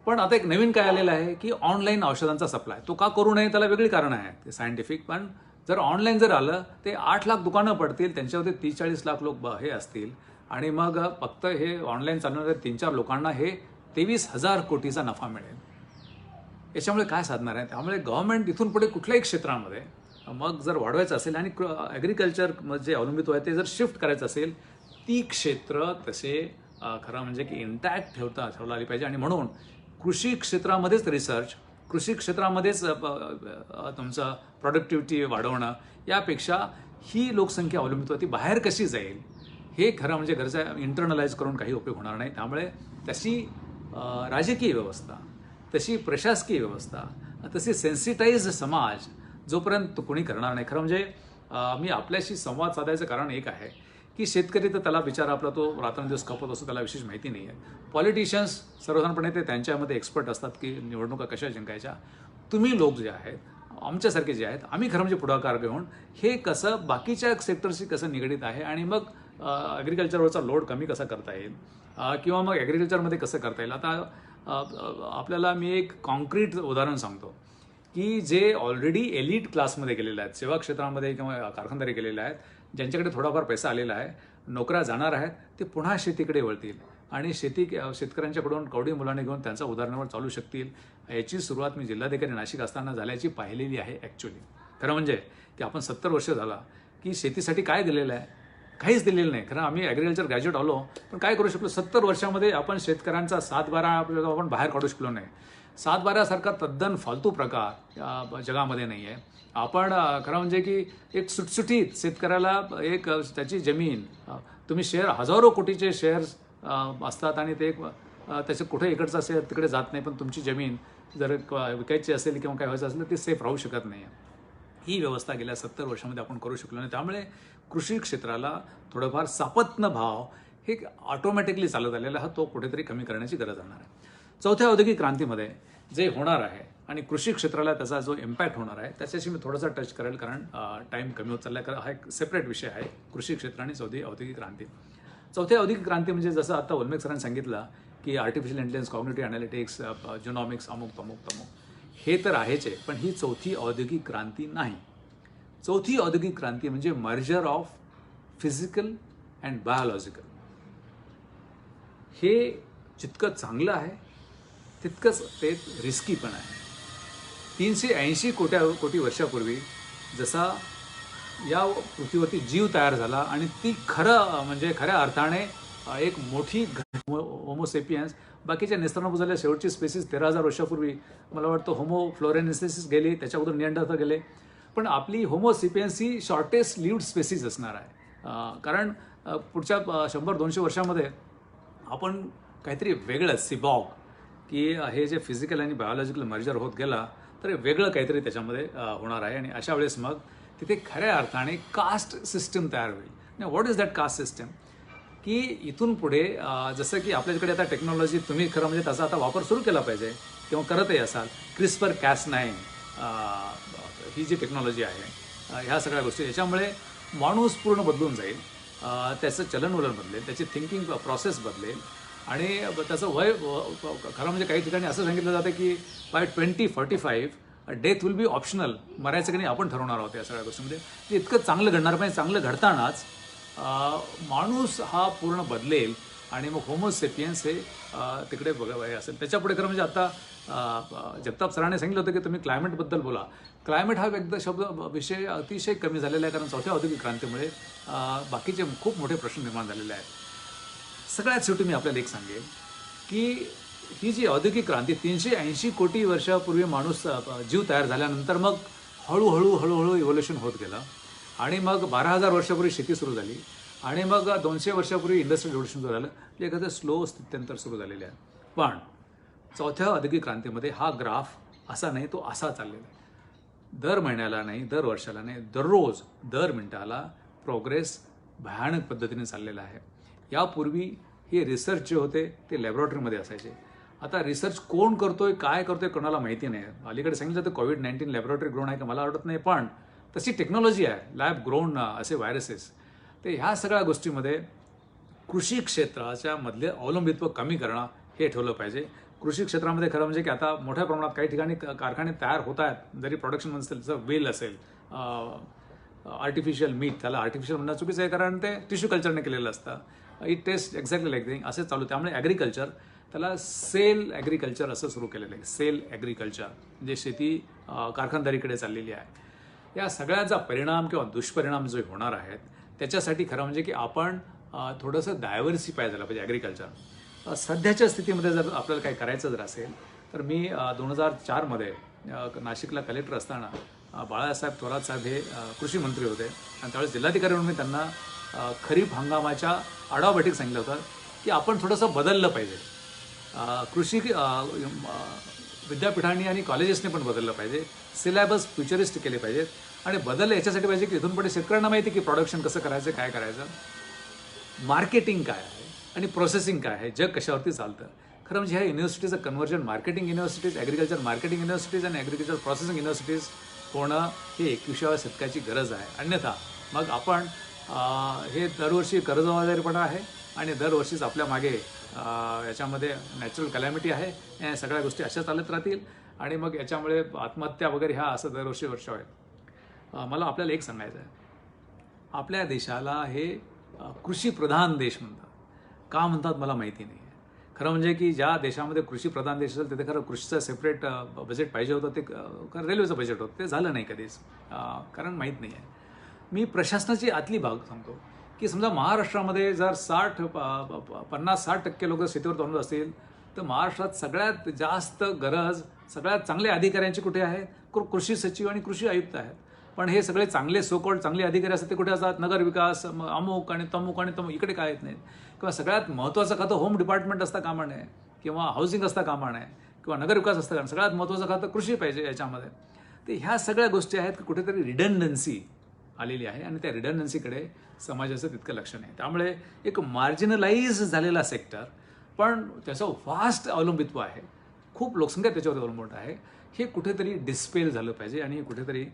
पण आता एक नवीन काय आलेलं आहे की ऑनलाईन औषधांचा सप्लाय. तो का करू नये त्याला वेगळी कारणं आहेत, ते सायंटिफिक. पण जर ऑनलाईन जर आलं ते 8 लाख दुकानं पडतील, त्यांच्यावरती 30-40 लाख लोक हे असतील आणि मग फक्त हे ऑनलाईन चालणाऱ्या 3-4 लोकांना हे 23,000 कोटीचा नफा मिळेल. याच्यामुळे काय साधणार आहे? त्यामुळे गव्हर्नमेंट इथून पुढे कुठल्याही क्षेत्रामध्ये मग जर वाढवायचं असेल आणि ॲग्रिकल्चर जे अवलंबित्व आहे ते जर शिफ्ट करायचं असेल, ती क्षेत्र तसे खरं म्हणजे की इंटॅक्ट ठेवला आली पाहिजे. आणि म्हणून कृषी क्षेत्रामध्येच रिसर्च, कृषी क्षेत्रामध्येच तुमचं प्रोडक्टिव्हिटी वाढवणं, यापेक्षा ही लोकसंख्या अवलंबित्व ती बाहेर कशी जाईल हे खरं म्हणजे गरजा इंटरनलाइज करून काही उपयोग होणार नाही. त्यामुळे तशी राजकीय व्यवस्था, तशी प्रशासकीय व्यवस्था, तशी सेन्सिटाईज समाज जोपर्यंत कोणी करणार नाही. खरं म्हणजे मी आपल्याशी संवाद साधायचं कारण एक आहे की शेतकरी तर त्याला बिचारा आपला तो रात्रंदिवस खपत असतो, त्याला विशेष माहिती नाही आहे. पॉलिटिशियन्स सर्वसाधारणपणे ते त्यांच्यामध्ये एक्सपर्ट असतात की निवडणुका कशा जिंकायच्या. तुम्ही लोक जे आहेत, आमच्यासारखे जे आहेत, आम्ही खरं म्हणजे पुढाकार घेऊन हे कसं बाकीच्या सेक्टरशी कसं निगडीत आहे आणि मग ॲग्रिकल्चरवरचा लोड कमी कसा करता येईल किंवा मग ॲग्रिकल्चरमध्ये कसं करता येईल. आता आपल्याला मी एक कॉन्क्रीट उदाहरण सांगतो की जे ऑलरेडी एलिट क्लासमध्ये गेलेले आहेत, सेवा क्षेत्रामध्ये किंवा कारखानदारी गेलेले आहेत, ज्यांच्याकडे थोडाफार पैसा आलेला आहे, नोकऱ्या जाणार आहेत, ते पुन्हा शेतीकडे वळतील आणि शेतकऱ्यांच्याकडून कवडी मुलाने घेऊन त्यांचा उदाहरणावर चालू शकतील. याची सुरुवात मी जिल्हाधिकारी नाशिक असताना झाल्याची पाहिलेली आहे. ॲक्च्युली खरं म्हणजे की आपण 70 वर्ष झाला की शेतीसाठी काय दिलेलं आहे, काहीच दिलेलं नाही. खरं आम्ही ॲग्रिकल्चर ग्रॅज्युएट आलो, पण काय करू शकलो? 70 वर्षामध्ये आपण शेतकऱ्यांचा 7-12 आपण बाहेर काढू शकलो नाही. 7-12 तद्दन फालतू प्रकार जगामध्ये नाही आहे. आपण खरं म्हणजे की एक सुटसुटीत शेतकऱ्याला एक त्याची जमीन, तुम्ही शेअर, हजारो कोटीचे शेअर्स असतात आणि ते त्याचं कुठे इकडचा शेअर तिकडे जात नाही, पण तुमची जमीन जर विकायची असेल किंवा काय व्हायचं असेल तर ती सेफ राहू शकत नाही. ही व्यवस्था गेल्या 70 वर्षामध्ये आपण करू शकलो नाही. त्यामुळे कृषी क्षेत्राला थोडंफार सापत्न भाव हे ऑटोमॅटिकली चालत आलेला हा तो कुठेतरी कमी करण्याची गरज असणार आहे. चौथ्या औद्योगिक क्रांतीमध्ये जे होणार आहे आणि कृषी क्षेत्राला त्याचा जो इम्पॅक्ट होणार आहे त्याच्याशी मी थोडासा टच करेल, कारण टाईम कमी होत चालला आहे. कारण हा एक सेपरेट विषय आहे, कृषी क्षेत्र आणि चौथी औद्योगिक क्रांती. चौथ्या औद्योगिक क्रांती म्हणजे जसं आता वल्मेक सरांनी सांगितलं की आर्टिफिशियल इंटेलिजन्स, कॉग्निटिव्ह अनालिटिक्स, जिनॉमिक्स, अमुक हे तर आहेच आहे, पण ही चौथी औद्योगिक क्रांती नाही. चौथी औद्योगिक क्रांती म्हणजे merger of physical and biological. हे जितकं चांगलं आहे तितकंच ते रिस्की पण आहे. 380 कोटी वर्षापूर्वी जसा या पृथ्वीवरती जीव तयार झाला आणि ती म्हणजे खऱ्या अर्थाने एक मोठी होमोसेपियन्स. बाकीच्या नेस्तनाबूत झाल्या शेवटची स्पेसिस 13,000 वर्षापूर्वी मला वाटतं होमो फ्लोरेन्सिस गेली, त्याच्या अगोदर निअँडरथल गेले. पण आपली होमोसेपियन्स ही शॉर्टेस्ट लिव्ड स्पेसिस असणार आहे. कारण पुढच्या 100-200 वर्षामध्ये आपण काहीतरी वेगळं सिबॉग की हे जे फिजिकल आणि बायोलॉजिकल मर्जर होत गेला तर वेगळं काहीतरी त्याच्यामध्ये होणार आहे. आणि अशा वेळेस मग तिथे खऱ्या अर्थाने कास्ट सिस्टम तयार होईल. What is that caste system? की इथून पुढे जसं की आपल्याकडे आता टेक्नॉलॉजी, तुम्ही खरं म्हणजे त्याचा आता वापर सुरू केला पाहिजे किंवा करतही असाल. CRISPR-Cas9 ही जी टेक्नॉलॉजी आहे, ह्या सगळ्या गोष्टी याच्यामुळे माणूस पूर्ण बदलून जाईल. त्याचं चलनवलन बदलेल, त्याची थिंकिंग प्रोसेस बदलेल आणि त्याचं वय खरं म्हणजे काही ठिकाणी असं सांगितलं जातं की by 2045 death will be optional. मरायचं की नाही आपण ठरवणार आहोत या सगळ्या गोष्टीमध्ये. ते इतकं चांगलं घडणार पाहिजे. चांगलं घडतानाच माणूस हा पूर्ण बदलेल आणि मग होमोसेपियन्स हे तिकडे बघावं असेल. त्याच्यापुढे खरं म्हणजे आता जगताप सरांनी सांगितलं होतं की तुम्ही क्लायमेटबद्दल बोला. क्लायमेट हा विषय अतिशय कमी झालेला आहे कारण चौथ्या औद्योगिक क्रांतीमुळे बाकीचे खूप मोठे प्रश्न निर्माण झालेले आहेत. सगळ्यात शेवटी मी आपल्याला एक सांगेन की ही जी औद्योगिक क्रांती 380 कोटी वर्षापूर्वी माणूस जीव तयार झाल्यानंतर मग हळूहळू इव्होल्युशन होत गेलं आणि मग 12,000 वर्षापूर्वी शेती सुरू झाली आणि मग 200 वर्षापूर्वी इंडस्ट्रियल रिव्होल्युशन सुरू झालं. म्हणजे एखादं स्लो स्थित्यंतर सुरू झालेलं आहे. पण चौथ्या औद्योगिक क्रांतीमध्ये हा ग्राफ असा नाही, तो असा चाललेला आहे. दर महिन्याला नाही, दर वर्षाला नाही, दररोज दर मिनिटाला प्रोग्रेस भयानक पद्धतीने चाललेला आहे. यापूर्वी हे रिसर्च जे होते ते लॅबॉरेटरीमध्ये असायचे. आता रिसर्च कोण करतोय, काय करतोय, कोणाला माहिती नाही. अलीकडे सांगितलं तर कोविड-19 लॅबॉरेटरी ग्रोन आहे का मला आवडत नाही, पण तशी टेक्नॉलॉजी आहे, लॅब ग्रोन असे व्हायरसेस. ते ह्या सगळ्या गोष्टीमध्ये कृषी क्षेत्राच्या मधले अवलंबित्व कमी करणं हे ठेवलं पाहिजे. कृषी क्षेत्रामध्ये खरं म्हणजे की आता मोठ्या प्रमाणात काही ठिकाणी कारखाने तयार होत आहेत, जरी प्रोडक्शन असेल, जसं वेल असेल, आर्टिफिशियल मीट, त्याला आर्टिफिशियल म्हणणं चुकीचं आहे कारण ते टिश्यू कल्चरने केलेलं असतं. It taste exactly like thing असे चालू. त्यामुळे ॲग्रिकल्चर त्याला सेल ॲग्रिकल्चर असं सुरू केलेलं आहे. सेल ॲग्रिकल्चर म्हणजे शेती कारखानदारीकडे चाललेली आहे. या सगळ्याचा परिणाम किंवा दुष्परिणाम जो होणार आहेत त्याच्यासाठी खरं म्हणजे की आपण थोडंसं डायव्हर्सिफाय झालं पाहिजे ॲग्रिकल्चर. सध्याच्या स्थितीमध्ये जर आपल्याला काही करायचं जर असेल तर मी 2004मध्ये नाशिकला कलेक्टर असताना बाळासाहेब थोरात साहेब हे कृषी मंत्री होते आणि त्यावेळेस जिल्हाधिकारी म्हणून मी त्यांना खरीप हंगामाच्या आढावा बैठक सांगितलं होतं की आपण थोडंसं बदललं पाहिजे. कृषी विद्यापीठांनी आणि कॉलेजेसने पण बदललं पाहिजे. सिलेबस फ्युचरिस्ट केले पाहिजेत आणि बदललं याच्यासाठी पाहिजे की इथून पुढे शेतकऱ्यांना माहिती की प्रोडक्शन कसं करायचं, काय करायचं, मार्केटिंग काय आहे आणि प्रोसेसिंग काय आहे, जग कशावरती चालतं. खरं म्हणजे ह्या युनिव्हर्सिटीचं conversion marketing universities, agriculture marketing universities आणि ॲग्रिकल्चर प्रोसेसिंग युनिव्हर्सिटीज होणं हे 21व्या शतकाची गरज आहे. अन्यथा मग आपण हे दरवर्षी कर्जबाजारीपणा आहे आणि दरवर्षीच आपल्या मागे याच्यामध्ये नॅचरल कलॅमिटी आहे. या सगळ्या गोष्टी अशा चालत राहतील आणि मग याच्यामुळे आत्महत्या वगैरे ह्या असं दरवर्षी वर्ष आहेत. मला आपल्याला एक सांगायचं आहे, आपल्या देशाला हे कृषीप्रधान देश म्हणतात. का म्हणतात मला माहिती नाही आहे. खरं म्हणजे की ज्या देशामध्ये कृषीप्रधान देश असेल तिथे खरं कृषीचं सेपरेट बजेट पाहिजे होतं, ते रेल्वेचं बजेट होतं, ते झालं नाही कधीच कारण माहीत नाही आहे. मी प्रशासनाची आतली भाग सांगतो की समजा महाराष्ट्रामध्ये जर 50-60% लोक शेतीवर अवलंबून असतील तर महाराष्ट्रात सगळ्यात जास्त गरज सगळ्यात चांगले अधिकाऱ्यांची कुठे आहे? कृषी सचिव आणि कृषी आयुक्त आहेत. पण हे सगळे चांगले सोकॉल्ड चांगले अधिकारी असतात ते कुठे असतात? नगर विकास, अमुक आणि तमुक इकडे काय येत नाहीत. किंवा सगळ्यात महत्त्वाचं खातं होम डिपार्टमेंट असता कामा नये किंवा हाऊसिंग असता कामा नये किंवा नगर विकास असता कामा. सगळ्यात महत्त्वाचं खातं कृषी पाहिजे याच्यामध्ये. तर ह्या सगळ्या गोष्टी आहेत की कुठेतरी रिडंडन्सी आलेली आहे आणि त्या रिडंडन्सीकडे समाजाचं तितकं लक्ष नाही. त्यामुळे एक मार्जिनलाइज झालेला सेक्टर पण त्याचं वास्ट अवलंबित्व आहे, खूप लोकसंख्या त्याच्यावर अवलंबून आहे, हे कुठेतरी डिस्पेल झालं पाहिजे आणि कुठेतरी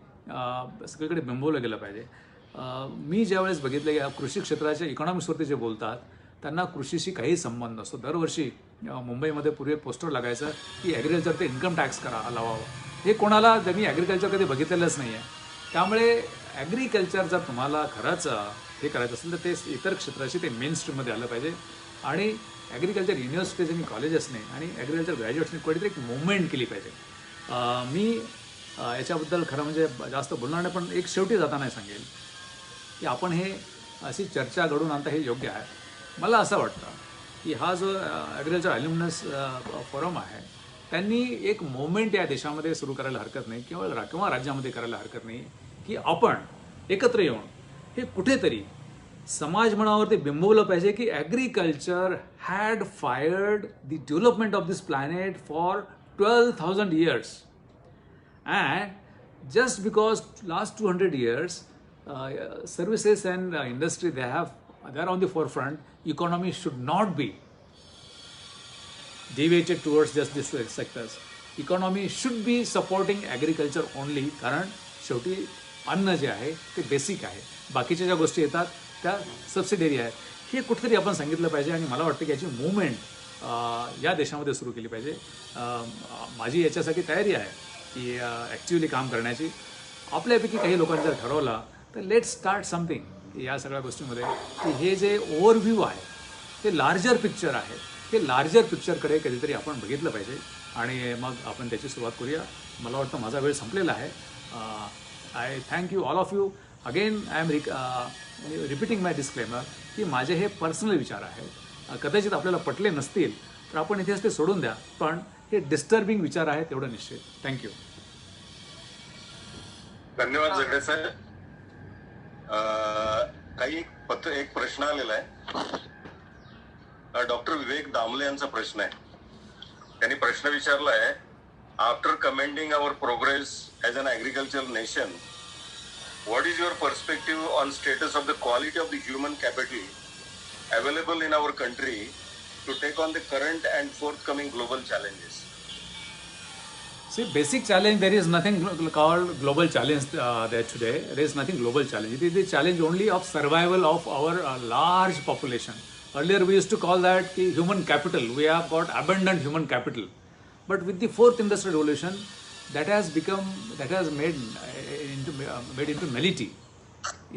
सगळीकडे बिंबवलं गेलं पाहिजे. मी ज्यावेळेस बघितलं की कृषी क्षेत्राच्या इकॉनॉमिक्सवरती जे बोलतात त्यांना कृषीशी काही संबंध नसतो. दरवर्षी मुंबईमध्ये पूर्वी पोस्टर लागायचं की ॲग्रिकल्चर ते इन्कम टॅक्स लावावं. हे कोणाला ज्यांनी ॲग्रिकल्चर कधी बघितलेलंच नाही आहे. त्यामुळे ॲग्रिकल्चर जर तुम्हाला खरंच हे करायचं असेल तर ते इतर क्षेत्राशी ते मेन स्ट्रीममध्ये आलं पाहिजे आणि ॲग्रिकल्चर युनिव्हर्सिटीज आणि कॉलेजेसने आणि ॲग्रिकल्चर ग्रॅज्युएट्सने कुठेतरी एक मुवमेंट केली पाहिजे. मी याच्याबद्दल खरं म्हणजे जास्त बोलणार नाही पण एक शेवटी जाताना सांगेल की आपण हे अशी चर्चा घडवून आणता हे योग्य आहे. मला असं वाटतं की हा जो ॲग्रिकल्चर अल्युमिनस फोरम आहे त्यांनी एक मोमेंट या देशामध्ये सुरू करायला हरकत नाही किंवा राज्यामध्ये करायला हरकत नाही की आपण एकत्र येऊन हे कुठेतरी समाज मनावरती बिंबवलं पाहिजे की agriculture had fired the development of this planet for 12,000 years. And just because last 200 years services and industry they are on the forefront, economy should not be deviated towards just these sectors. Economy should be supporting agriculture only, कारण शेवटी अन्न जे आहे ते बेसिक आहे, बाकीच्या ज्या गोष्टी येतात त्या सबसिडरी आहेत. हे कुठेतरी आपण सांगितलं पाहिजे आणि मला वाटतं की याची मूवमेंट या देशामध्ये सुरू केली पाहिजे. माझी याच्यासाठी तयारी आहे की ॲक्च्युअली काम करण्याची. आपल्यापैकी काही लोकांनी जर ठरवलं तर लेट स्टार्ट समथिंग या सगळ्या गोष्टीमध्ये, की हे जे ओव्हरव्ह्यू आहे ते लार्जर पिक्चर आहे, ते लार्जर पिक्चरकडे कधीतरी आपण बघितलं पाहिजे आणि मग आपण त्याची सुरुवात करूया. मला वाटतं माझा वेळ संपलेला आहे. I thank you all of you. Again I am repeating my disclaimer की माझे हे पर्सनल विचार आहेत. कदाचित आपल्याला पटले नसतील तर आपण इथेच ते सोडून द्या, पण हे डिस्टर्बिंग विचार आहेत एवढं निश्चित. थँक्यू. धन्यवाद झगडे साहेब. काही एक प्रश्न आलेला आहे. डॉक्टर विवेक दामले यांचा प्रश्न आहे. त्यांनी प्रश्न विचारला आहे, after commending our progress as an agriculture nation, what is your perspective on status of the quality of the human capital available in our country to take on the current and forthcoming global challenges? See, basic challenge, there is nothing called global challenge there today. There is nothing global challenge. It is the challenge only of survival of our large population. Earlier we used to call that human capital. We have got abundant human capital. But with the fourth industrial revolution, that has made into nullity.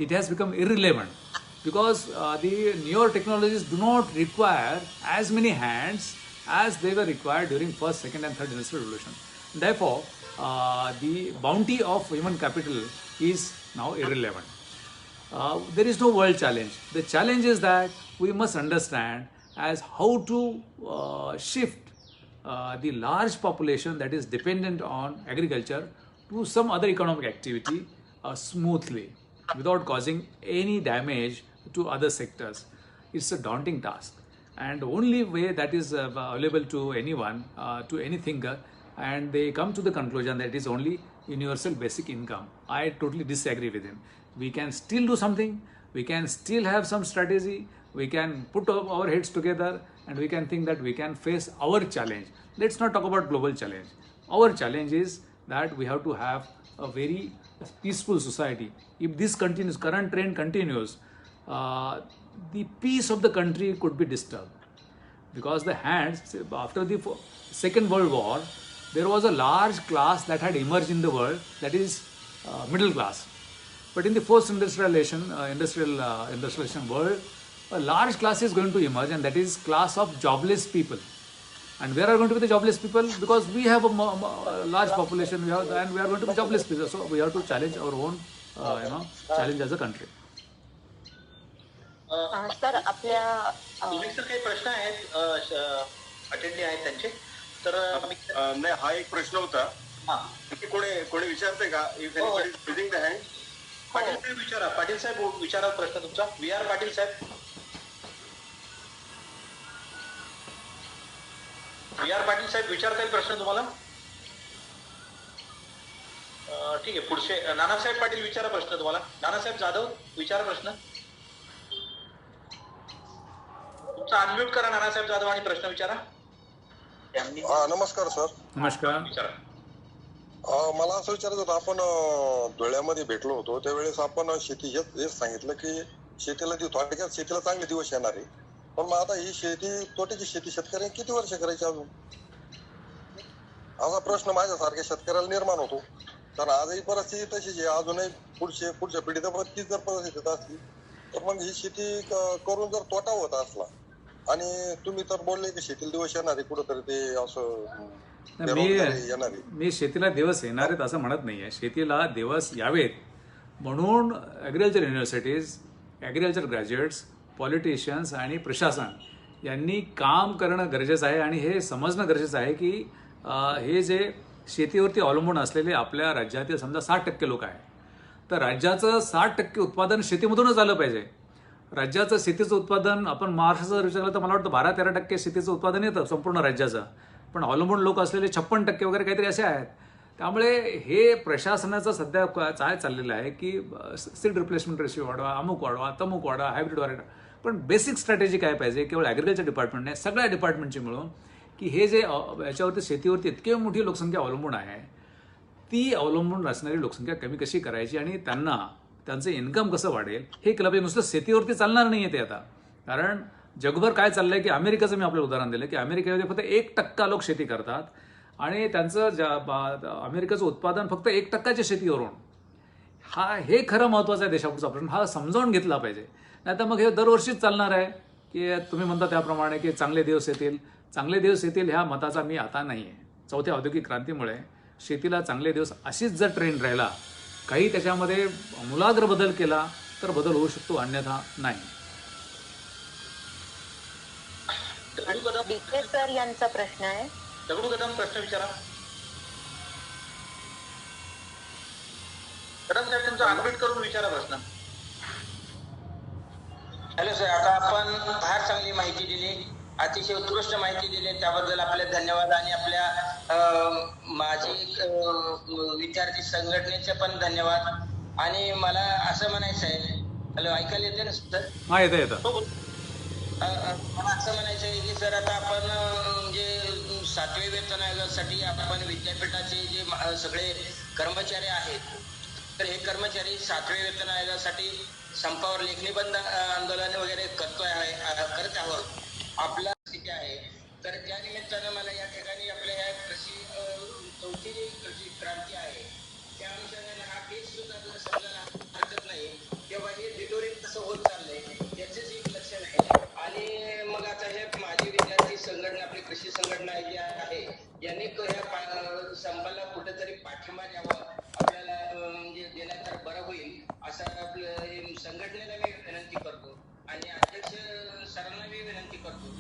It has become irrelevant because the newer technologies do not require as many hands as they were required during first, second and third industrial revolution. Therefore, the bounty of human capital is now irrelevant. There is no world challenge. The challenge is that we must understand as how to shift the large population that is dependent on agriculture to some other economic activity smoothly without causing any damage to other sectors. It's a daunting task, and the only way that is available to anyone, to any thinker, and they come to the conclusion that it is only universal basic income. I totally disagree with him. We can still do something, we can still have some strategy, we can put our heads together and we can think that we can face our challenge. Let's not talk about global challenge. Our challenge is that we have to have a very peaceful society. If this continues, current trend continues, the peace of the country could be disturbed. Because the hands, after the Second World War, there was a large class that had emerged in the world, that is middle class. But in the fourth industrialization world, a large class is going to emerge, and that is class of jobless people. And where are going to be the jobless people? Because we have a large population, and we are going to be jobless people. So we have to challenge our own, challenge as a country. Sir आपल्या सर काही प्रश्न आहेत अटेंडी आहेत त्यांचे, तर नाही, हा एक प्रश्न होता. कोणी विचारते का? If anybody is raising the hand. Patil Saheb विचारा. पाटील साहेब विचारा प्रश्न तुमचा. We are Patil Saheb. We are Patil Saheb विचारता येईल प्रश्न तुम्हाला? ठीक आहे. पुढचे नानासाहेब पाटील विचारा प्रश्न तुम्हाला. नानासाहेब जाधव विचारा प्रश्न. तुमचा अनम्यूट करा नानासाहेब जाधव आणि प्रश्न विचारा. नमस्कार सर. नमस्कार. विचारा. मला असं विचारायचं होतं, आपण धुळ्यामध्ये भेटलो होतो त्यावेळेस आपण शेती हेच सांगितलं की शेतीला थोडक्यात शेतीला चांगले दिवस येणार आहे. पण मग आता ही शेती, तोट्याची शेती शेतकऱ्यांनी किती वर्ष करायची अजून, असा प्रश्न माझ्यासारख्या शेतकऱ्याला निर्माण होतो. कारण आजही परिस्थिती तशीच आहे. अजूनही पुढच्या पिढीत तीच जर परिस्थिती असली तर मग ही शेती करून जर तोटा होत असला, आणि तुम्ही तर बोलले की शेतीला दिवस येणार आहे कुठंतरी, ते असं मी शेतीला दिवस येणार आहेत असं म्हणत नाहीये. शेतीला दिवस यावेत म्हणून agriculture universities, agriculture graduates, politicians आणि प्रशासन यांनी काम करणं गरजेचं आहे आणि हे समजणं गरजेचं आहे की हे जे शेतीवरती अवलंबून असलेले आपल्या राज्यातील समजा 60% लोक आहे, तर राज्याचं 60% उत्पादन शेतीमधूनच आलं पाहिजे. राज्याचं शेतीचं उत्पादन आपण महाराष्ट्राचं जर विचारलं तर मला वाटतं 12-13% शेतीचं उत्पादन येतं संपूर्ण राज्याचं, पण अवलंबून लोक असलेले 56% वगैरे काहीतरी असे आहेत. त्यामुळे हे प्रशासनाचं सध्या काय चाललेलं आहे की सीड रिप्लेसमेंट रेशिओ वाढवा, अमुक वाढवा, तमुक वाढवा, हायब्रिड वाढवा. पण बेसिक स्ट्रॅटेजी काय पाहिजे, केवळ ॲग्रिकल्चर डिपार्टमेंट नाही, सगळ्या डिपार्टमेंटची मिळून, की हे जे याच्यावरती शेतीवरती इतकी मोठी लोकसंख्या अवलंबून आहे, ती अवलंबून असणारी लोकसंख्या कमी कशी करायची आणि त्यांचं इन्कम कसं वाढेल हे केलं पाहिजे. नुसतं शेतीवरती चालणार नाही आहे ते आता. कारण जगभर काय चाललंय की अमेरिकेचं मी आपलं उदाहरण दिलं की अमेरिकेमध्ये फक्त 1% लोक शेती करतात आणि त्यांचं अमेरिकेचं उत्पादन फक्त 1%च्या शेतीवरून. हे खरं महत्त्वाचं आहे देशापुढचा प्रश्न. हा समजावून घेतला पाहिजे. नाही तर मग हे दरवर्षीच चालणार आहे की तुम्ही म्हणता त्याप्रमाणे की चांगले दिवस येतील ह्या मताचा मी आता नाही आहे. चौथ्या औद्योगिक क्रांतीमुळे शेतीला चांगले दिवस अशीच जर ट्रेंड राहिला, काही त्याच्यामध्ये मूलाग्र बदल केला तर बदल होऊ शकतो, अन्यथा नाही. डिके सर यांचा प्रश्न आहे. दगडू कदम प्रश्न विचारा. कदम साहेब तुमचा अनम्यूट करून विचारा प्रश्न. हॅलो सर, आता आपण फार चांगली माहिती दिली, अतिशय उत्कृष्ट माहिती दिली, त्याबद्दल आपले धन्यवाद. आणि आपल्या माजी विद्यार्थी संघटनेचे पण धन्यवाद. आणि मला असं म्हणायचं आहे, हॅलो ऐकायला येते ना सर? हा, येतं. मला असं म्हणायचं आहे की सर, आता आपण जे 7वे वेतन आयोगासाठी आपण विद्यापीठाचे जे सगळे कर्मचारी आहेत, तर हे कर्मचारी 7वे वेतन आयोगासाठी संपावर लेखणी बंद आंदोलन वगैरे करत आहोत. आपला स्थिती आहे, तर त्या निमित्तानं मला या ठिकाणी आपल्या या चौथी जी कृषी क्रांती आहे त्या अनुषंगाने हा केस सुद्धा जर समजायला हरकत नाही, तेव्हा हे डिटोरिंग कसं होत चाललंय याचंच एक लक्षण आहे. आणि मग आता हे माजी विद्यार्थी संघटना, आपली कृषी संघटना जी आहे, यांनी ह्या संपाला कुठेतरी पाठिंबा द्यावा, आपल्याला म्हणजे देण्यात तर बरं होईल असं आपलं संघटनेला मी विनंती करतो आणि अध्यक्ष सरांना मी विनंती करतो.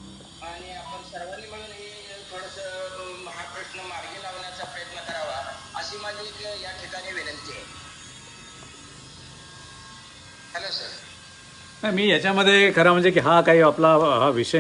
आणि आपण सर्वांनी मिळून हे थोडंसं हा प्रश्न मार्गी लावण्याचा प्रयत्न करावा अशी माझी एक या ठिकाणी विनंती आहे. Hello sir. मी याच्यामध्ये खरं म्हणजे की हा काही आपला हा विषय